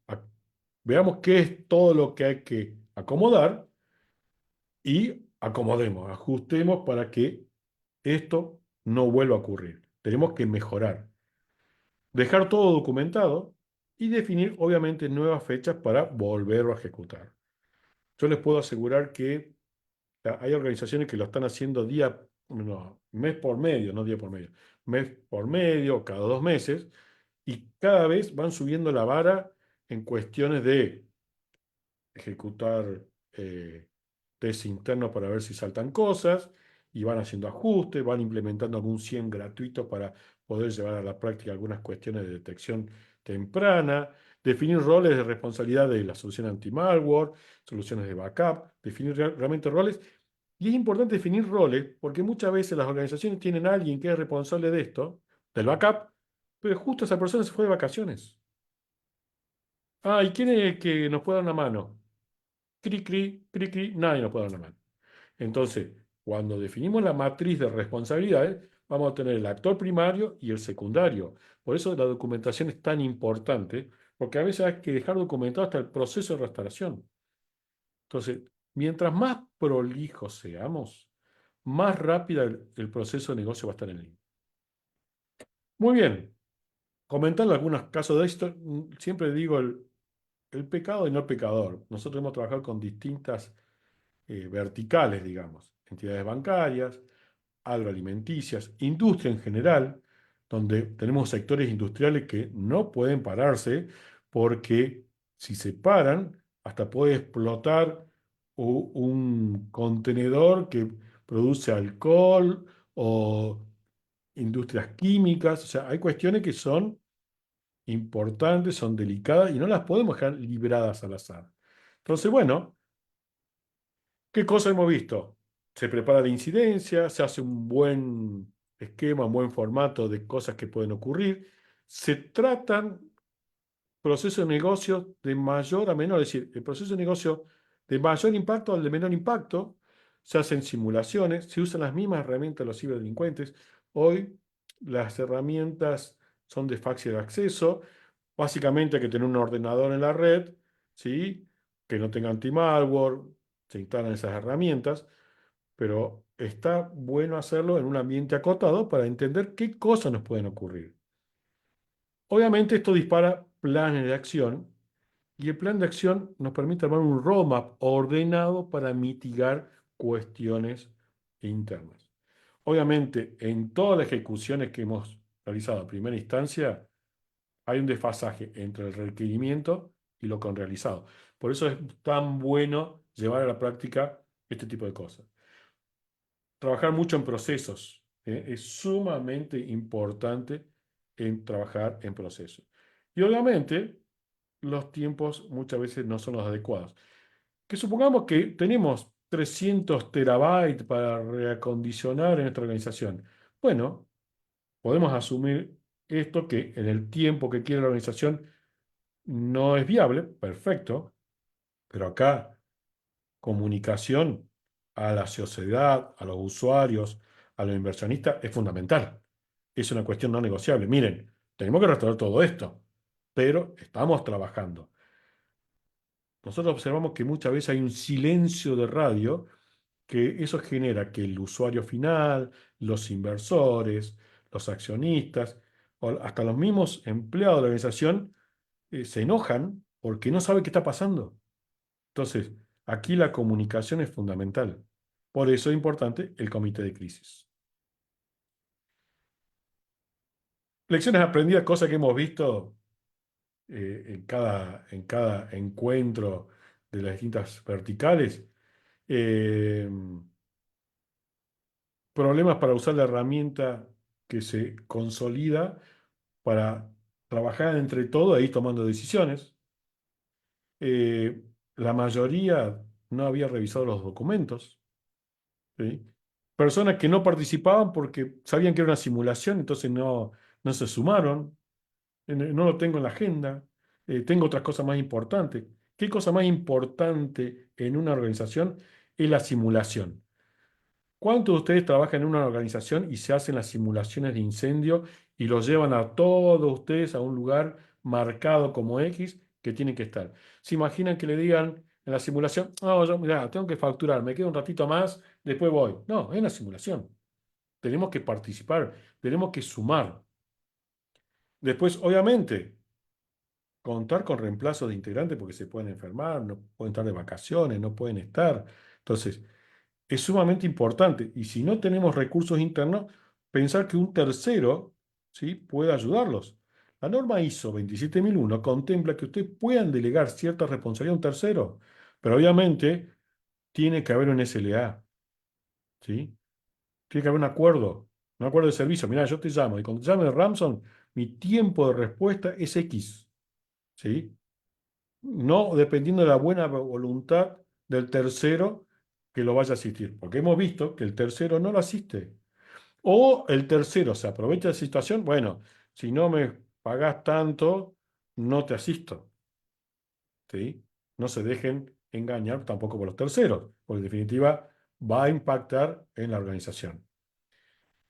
veamos qué es todo lo que hay que acomodar y acomodemos, ajustemos para que esto no vuelva a ocurrir. Tenemos que mejorar. Dejar todo documentado y definir, obviamente, nuevas fechas para volverlo a ejecutar. Yo les puedo asegurar que hay organizaciones que lo están haciendo mes por medio, no día por medio, mes por medio, cada 2 meses, y cada vez van subiendo la vara en cuestiones de ejecutar test internos para ver si saltan cosas, y van haciendo ajustes, van implementando algún 100 gratuito para poder llevar a la práctica algunas cuestiones de detección temprana, definir roles de responsabilidad de la solución anti-malware, soluciones de backup, definir realmente roles. Y es importante definir roles porque muchas veces las organizaciones tienen a alguien que es responsable de esto, del backup, pero justo esa persona se fue de vacaciones. Ah, ¿y quién es el que nos puede dar una mano? Cri, cri, cri, cri, nadie nos puede dar una mano. Entonces, cuando definimos la matriz de responsabilidades, vamos a tener el actor primario y el secundario. Por eso la documentación es tan importante, porque a veces hay que dejar documentado hasta el proceso de restauración. Entonces, mientras más prolijos seamos, más rápida el proceso de negocio va a estar en línea. Muy bien, comentando algunos casos de esto, siempre digo el pecado y no el pecador. Nosotros hemos trabajado con distintas verticales, digamos, entidades bancarias, agroalimenticias, industria en general, donde tenemos sectores industriales que no pueden pararse porque si se paran, hasta puede explotar un contenedor que produce alcohol o industrias químicas. O sea, hay cuestiones que son importantes, son delicadas y no las podemos dejar libradas al azar. Entonces, bueno, ¿qué cosa hemos visto? Se prepara la incidencia, se hace un buen esquema, un buen formato de cosas que pueden ocurrir. Se tratan procesos de negocio de mayor a menor, es decir, el proceso de negocio de mayor impacto al de menor impacto. Se hacen simulaciones, se usan las mismas herramientas de los ciberdelincuentes. Hoy las herramientas son de fácil acceso. Básicamente hay que tener un ordenador en la red, ¿sí? Que no tenga anti-malware, se instalan esas herramientas, pero está bueno hacerlo en un ambiente acotado para entender qué cosas nos pueden ocurrir. Obviamente esto dispara planes de acción y el plan de acción nos permite armar un roadmap ordenado para mitigar cuestiones internas. Obviamente en todas las ejecuciones que hemos realizado a primera instancia hay un desfasaje entre el requerimiento y lo que han realizado. Por eso es tan bueno llevar a la práctica este tipo de cosas. Trabajar mucho en procesos. Es sumamente importante en trabajar en procesos. Y obviamente los tiempos muchas veces no son los adecuados. Que supongamos que tenemos 300 terabytes para reacondicionar en nuestra organización. Bueno, podemos asumir esto que en el tiempo que quiere la organización no es viable, perfecto, pero acá comunicación a la sociedad, a los usuarios, a los inversionistas es fundamental. Es una cuestión no negociable. Miren, tenemos que restaurar todo esto. pero estamos trabajando. Nosotros observamos que muchas veces hay un silencio de radio, que eso genera que el usuario final, los inversores, los accionistas, o hasta los mismos empleados de la organización se enojan porque no saben qué está pasando. Entonces, aquí la comunicación es fundamental. Por eso es importante el comité de crisis. Lecciones aprendidas, cosas que hemos visto en cada encuentro de las distintas verticales. Eh, Problemas para usar la herramienta que se consolida para trabajar entre todos ahí tomando decisiones. Eh, la mayoría no había revisado los documentos, ¿sí? Personas que no participaban porque sabían que era una simulación, entonces no se sumaron. No lo tengo en la agenda. Tengo otras cosas más importantes. ¿Qué cosa más importante en una organización? Es la simulación. ¿Cuántos de ustedes trabajan en una organización y se hacen las simulaciones de incendio y los llevan a todos ustedes a un lugar marcado como X que tienen que estar? ¿Se imaginan que le digan en la simulación, no, yo mirá, tengo que facturar, me quedo un ratito más, después voy? No, es una simulación. Tenemos que participar, tenemos que sumar. Después, obviamente, contar con reemplazos de integrantes porque se pueden enfermar, no pueden estar de vacaciones, no pueden estar. Entonces, es sumamente importante. Y si no tenemos recursos internos, pensar que un tercero, ¿sí?, puede ayudarlos. La norma ISO 27001 contempla que ustedes puedan delegar cierta responsabilidad a un tercero, pero obviamente tiene que haber un SLA, ¿sí? Tiene que haber un acuerdo de servicio. Mira, yo te llamo y cuando te llame de Ramson, mi tiempo de respuesta es X, ¿sí? No dependiendo de la buena voluntad del tercero que lo vaya a asistir, porque hemos visto que el tercero no lo asiste. O el tercero se aprovecha de la situación, bueno, si no me pagás tanto, no te asisto, ¿sí? No se dejen engañar tampoco por los terceros, porque en definitiva va a impactar en la organización.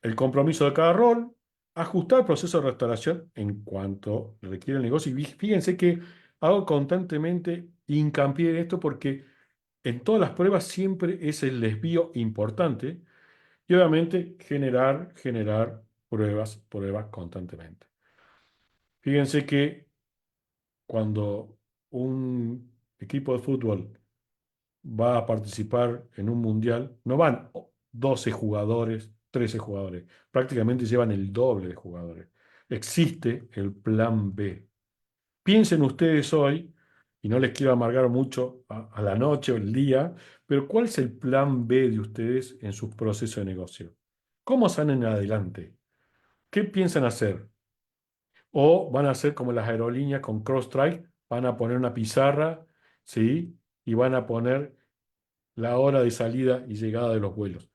El compromiso de cada rol, ajustar el proceso de restauración en cuanto requiere el negocio. Y fíjense que hago constantemente hincapié en esto porque en todas las pruebas siempre es el desvío importante y obviamente generar pruebas constantemente. Fíjense que cuando un equipo de fútbol va a participar en un mundial, no van 12 jugadores, 13 jugadores, prácticamente llevan el doble de jugadores. Existe el plan B. Piensen ustedes hoy, y no les quiero amargar mucho a la noche o el día, pero ¿cuál es el plan B de ustedes en sus procesos de negocio? ¿Cómo salen adelante? ¿Qué piensan hacer? ¿O van a hacer como las aerolíneas con CrowdStrike? Van a poner una pizarra, ¿sí? Y van a poner la hora de salida y llegada de los vuelos.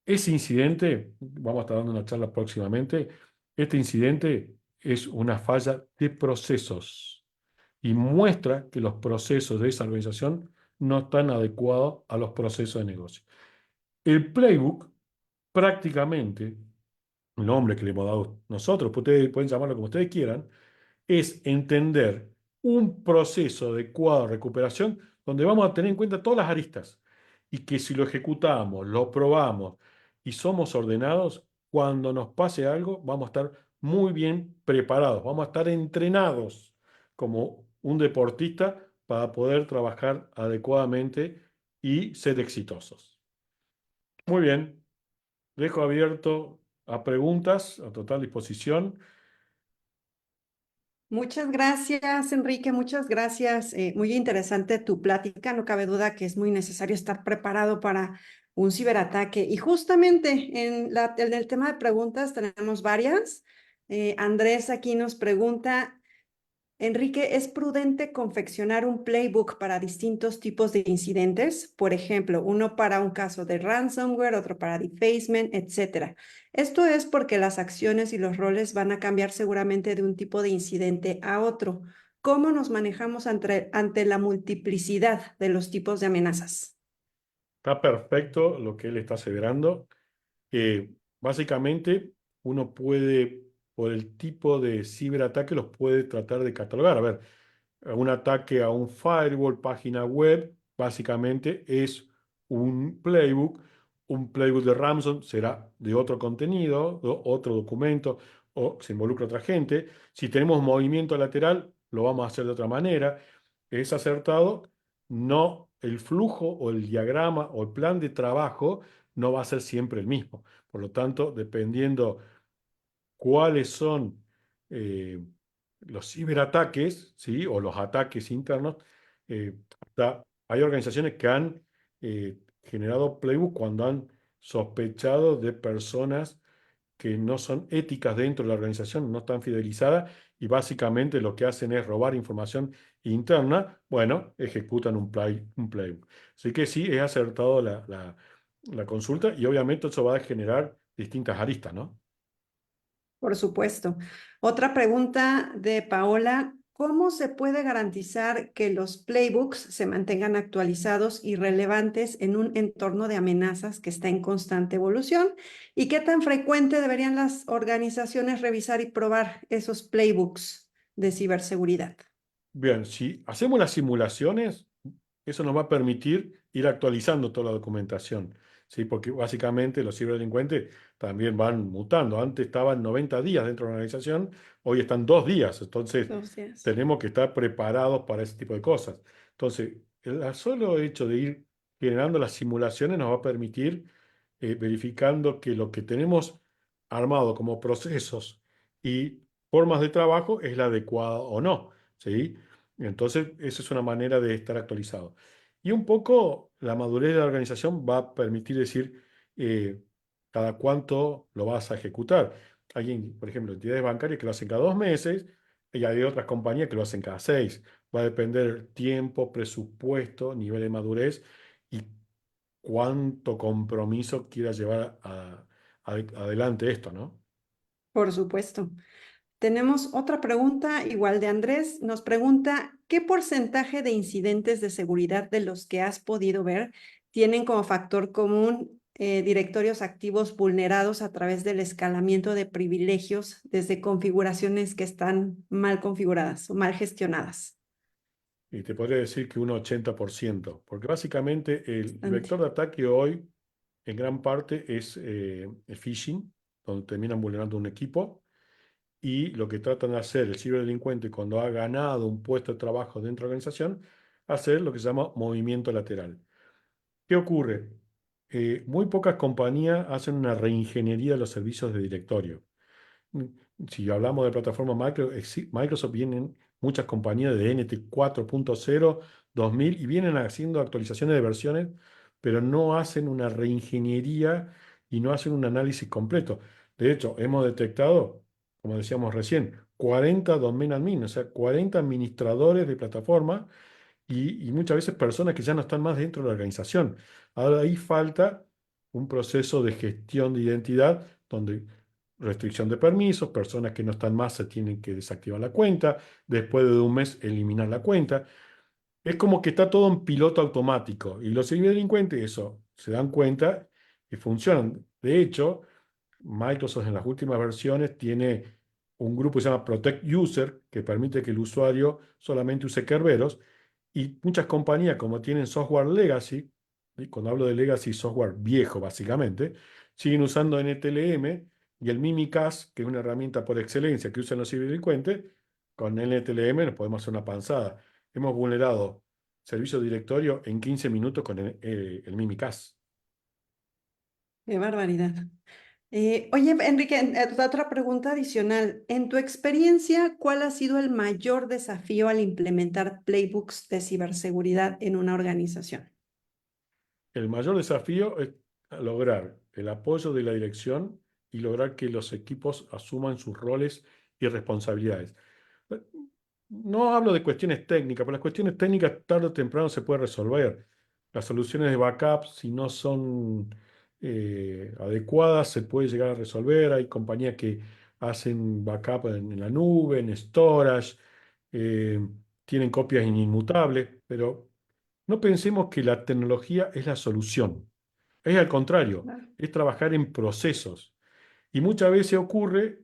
Ese incidente, vamos a estar dando una charla próximamente, este incidente es una falla de procesos y muestra que los procesos de esa organización no están adecuados a los procesos de negocio. El playbook, prácticamente, el nombre que le hemos dado nosotros, ustedes pueden llamarlo como ustedes quieran, es entender un proceso adecuado de recuperación donde vamos a tener en cuenta todas las aristas y que si lo ejecutamos, lo probamos y somos ordenados, cuando nos pase algo, vamos a estar muy bien preparados, vamos a estar entrenados como un deportista para poder trabajar adecuadamente y ser exitosos. Muy bien, dejo abierto a preguntas, a total disposición. Muchas gracias, Enrique, muchas gracias. Muy interesante tu plática. No cabe duda que es muy necesario estar preparado para un ciberataque. Y justamente en el tema de preguntas tenemos varias. Andrés aquí nos pregunta, Enrique, ¿es prudente confeccionar un playbook para distintos tipos de incidentes? Por ejemplo, uno para un caso de ransomware, otro para defacement, etcétera. Esto es porque las acciones y los roles van a cambiar seguramente de un tipo de incidente a otro. ¿Cómo nos manejamos ante la multiplicidad de los tipos de amenazas? Está perfecto lo que él está aseverando. Básicamente, uno puede por el tipo de ciberataque los puede tratar de catalogar. A ver, un ataque a un firewall, página web, básicamente es un playbook. Un playbook de ransom será de otro contenido, otro documento, o se involucra otra gente. Si tenemos movimiento lateral, lo vamos a hacer de otra manera. Es acertado, no el flujo o el diagrama o el plan de trabajo no va a ser siempre el mismo. Por lo tanto, dependiendo cuáles son eh, los ciberataques, ¿sí? O los ataques internos. Hay organizaciones que han generado playbook cuando han sospechado de personas que no son éticas dentro de la organización, no están fidelizadas y básicamente lo que hacen es robar información interna. Bueno, ejecutan un playbook. Así que sí, es acertado la consulta y obviamente eso va a generar distintas aristas, ¿no? Por supuesto. Otra pregunta de Paola, ¿cómo se puede garantizar que los playbooks se mantengan actualizados y relevantes en un entorno de amenazas que está en constante evolución? ¿Y qué tan frecuente deberían las organizaciones revisar y probar esos playbooks de ciberseguridad? Bien, si hacemos las simulaciones, eso nos va a permitir ir actualizando toda la documentación, ¿sí? Porque básicamente los ciberdelincuentes también van mutando. Antes estaban 90 días dentro de la organización, hoy están 2 días. Entonces, Entonces, tenemos que estar preparados para ese tipo de cosas. Entonces, el solo hecho de ir generando las simulaciones nos va a permitir verificando que lo que tenemos armado como procesos y formas de trabajo es la adecuada o no, ¿sí? Entonces, esa es una manera de estar actualizado. Y un poco la madurez de la organización va a permitir decir cada cuánto lo vas a ejecutar. Alguien, por ejemplo, entidades bancarias que lo hacen cada 2 meses y hay otras compañías que lo hacen cada 6. Va a depender tiempo, presupuesto, nivel de madurez y cuánto compromiso quiera llevar adelante esto, ¿no? por supuesto. Tenemos otra pregunta, igual de Andrés. Nos pregunta, ¿qué porcentaje de incidentes de seguridad de los que has podido ver tienen como factor común directorios activos vulnerados a través del escalamiento de privilegios desde configuraciones que están mal configuradas o mal gestionadas? Y te podría decir que un 80%, porque básicamente el vector Bastante. de ataque hoy en gran parte es el phishing, donde terminan vulnerando un equipo, y lo que tratan de hacer el ciberdelincuente cuando ha ganado un puesto de trabajo dentro de la organización, hacer lo que se llama movimiento lateral. ¿Qué ocurre? Muy pocas compañías hacen una reingeniería de los servicios de directorio. Mm, Si hablamos de plataforma Microsoft, vienen muchas compañías de NT 4.0, 2000 y vienen haciendo actualizaciones de versiones, pero no hacen una reingeniería y no hacen un análisis completo. De hecho, hemos detectado, como decíamos recién, 40 domain admin, o sea, 40 administradores de plataforma y muchas veces personas que ya no están más dentro de la organización. Ahora ahí falta un proceso de gestión de identidad donde restricción de permisos, personas que no están más se tienen que desactivar la cuenta, después de un mes eliminar la cuenta. Es como que está todo en piloto automático y los ciberdelincuentes eso se dan cuenta y funcionan. De hecho, Microsoft en las últimas versiones tiene un grupo que se llama Protect User que permite que el usuario solamente use Kerberos y muchas compañías como tienen software legacy, y cuando hablo de legacy, software viejo básicamente, siguen usando NTLM y el Mimikatz, que es una herramienta por excelencia que usan los ciberdelincuentes, con NTLM nos podemos hacer una panzada. Hemos vulnerado servicio de directorio en 15 minutos con el Mimikatz. Qué barbaridad. Oye, Enrique, otra pregunta adicional. En tu experiencia, ¿cuál ha sido el mayor desafío al implementar playbooks de ciberseguridad en una organización? El mayor desafío es lograr el apoyo de la dirección y lograr que los equipos asuman sus roles y responsabilidades. No hablo de cuestiones técnicas, pero las cuestiones técnicas tarde o temprano se pueden resolver. Las soluciones de backup, si no son adecuadas, se puede llegar a resolver. Hay compañías que hacen backup en la nube, en storage, eh, tienen copias inmutables, pero no pensemos que la tecnología es la solución. Es al contrario, Claro. es trabajar en procesos. Y muchas veces ocurre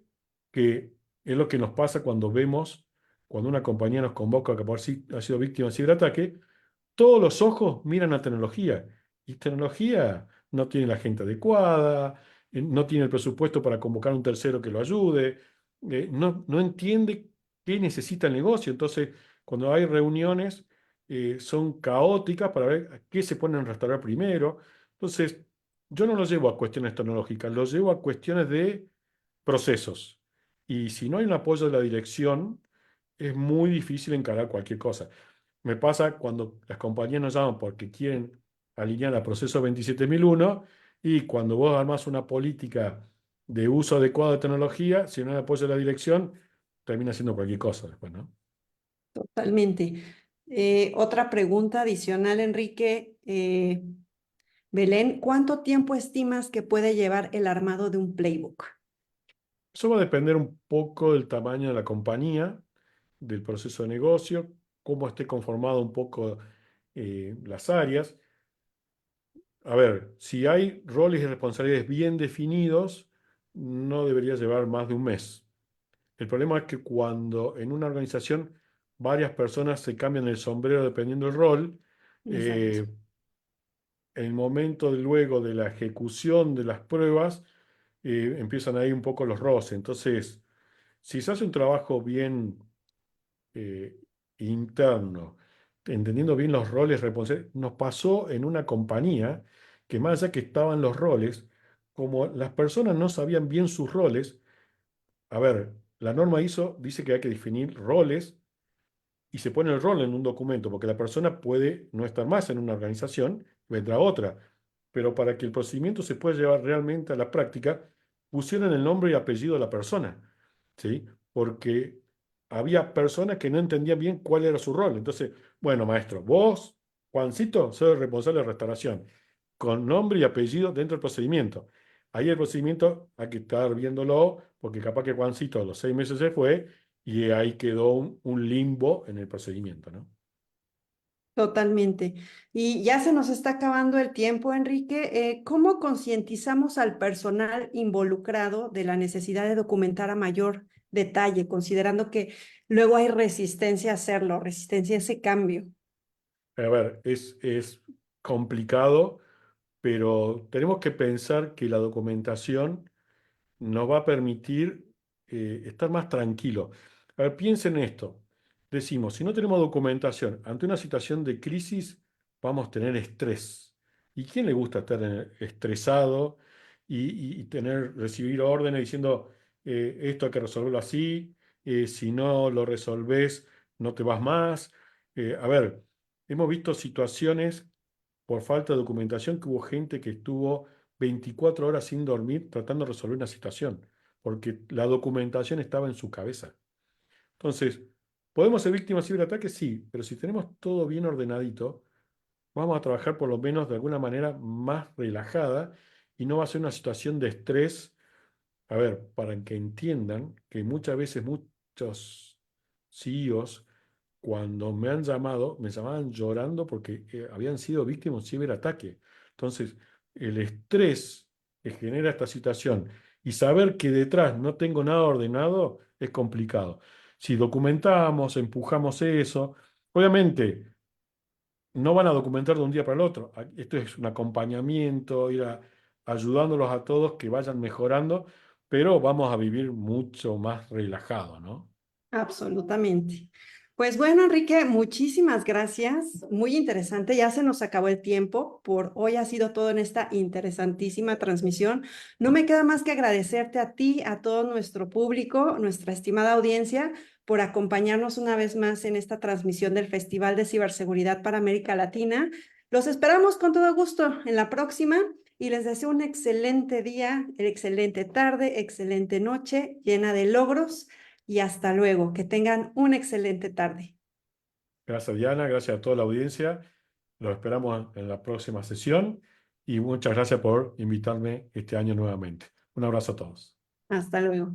que es lo que nos pasa cuando vemos, cuando una compañía nos convoca que por sí ha sido víctima de ciberataque, todos los ojos miran a tecnología y tecnología no tiene la gente adecuada, no tiene el presupuesto para convocar a un tercero que lo ayude, no entiende qué necesita el negocio. Entonces, cuando hay reuniones, son caóticas para ver a qué se ponen a restaurar primero. Entonces, yo no lo llevo a cuestiones tecnológicas, lo llevo a cuestiones de procesos. Y si no hay un apoyo de la dirección, es muy difícil encarar cualquier cosa. Me pasa cuando las compañías nos llaman porque quieren alinear a proceso 27001 y cuando vos armás una política de uso adecuado de tecnología, si no hay apoyo de la dirección, termina siendo cualquier cosa después, ¿no? Totalmente. Otra pregunta adicional, Enrique. Belén, ¿cuánto tiempo estimas que puede llevar el armado de un playbook? Eso va a depender un poco del tamaño de la compañía, del proceso de negocio, cómo esté conformado un poco las áreas. A ver, si hay roles y responsabilidades bien definidos, no debería llevar más de un mes. El problema es que cuando en una organización varias personas se cambian el sombrero dependiendo del rol, Exacto. eh, en el momento luego de la ejecución de las pruebas, empiezan ahí un poco los roces. Entonces, si se hace un trabajo bien eh, interno, entendiendo bien los roles responsables. Nos pasó en una compañía que más allá que estaban los roles, como las personas no sabían bien sus roles, a ver, la norma ISO dice que hay que definir roles y se pone el rol en un documento, porque la persona puede no estar más en una organización, vendrá otra. Pero para que el procedimiento se pueda llevar realmente a la práctica, pusieron el nombre y apellido de la persona, ¿sí? Porque había personas que no entendían bien cuál era su rol. Entonces, bueno, maestro, vos, Juancito, sos el responsable de restauración, con nombre y apellido dentro del procedimiento. Ahí el procedimiento hay que estar viéndolo, porque capaz que Juancito a los 6 meses se fue y ahí quedó un limbo en el procedimiento, ¿no? Totalmente. Y ya se nos está acabando el tiempo, Enrique. ¿Cómo concientizamos al personal involucrado de la necesidad de documentar a mayor detalle, considerando que luego hay resistencia a hacerlo, resistencia a ese cambio? A ver, es complicado, pero tenemos que pensar que la documentación nos va a permitir estar más tranquilo. A ver, piensen en esto. Decimos, si no tenemos documentación ante una situación de crisis, vamos a tener estrés. ¿Y quién le gusta estar estresado y recibir órdenes diciendo, esto hay que resolverlo así, si no lo resolves, no te vas más? A ver, hemos visto situaciones por falta de documentación que hubo gente que estuvo 24 horas sin dormir tratando de resolver una situación, porque la documentación estaba en su cabeza. Entonces, ¿podemos ser víctimas de ciberataques? Sí, pero si tenemos todo bien ordenadito, vamos a trabajar por lo menos de alguna manera más relajada y no va a ser una situación de estrés. A ver, para que entiendan que muchas veces muchos CEOs, cuando me han llamado, me llamaban llorando porque habían sido víctimas de un ciberataque. Entonces, el estrés que genera esta situación y saber que detrás no tengo nada ordenado es complicado. Si documentamos, empujamos eso, obviamente no van a documentar de un día para el otro. Esto es un acompañamiento, ayudándolos a todos que vayan mejorando, pero vamos a vivir mucho más relajado, ¿no? Absolutamente. Pues bueno, Enrique, muchísimas gracias. Muy interesante. Ya se nos acabó el tiempo. Por hoy ha sido todo en esta interesantísima transmisión. No me queda más que agradecerte a ti, a todo nuestro público, nuestra estimada audiencia, por acompañarnos una vez más en esta transmisión del Festival de Ciberseguridad para América Latina. Los esperamos con todo gusto en la próxima y les deseo un excelente día, excelente tarde, excelente noche, llena de logros y hasta luego. Que tengan una excelente tarde. Gracias, Diana, gracias a toda la audiencia. Los esperamos en la próxima sesión y muchas gracias por invitarme este año nuevamente. Un abrazo a todos. Hasta luego.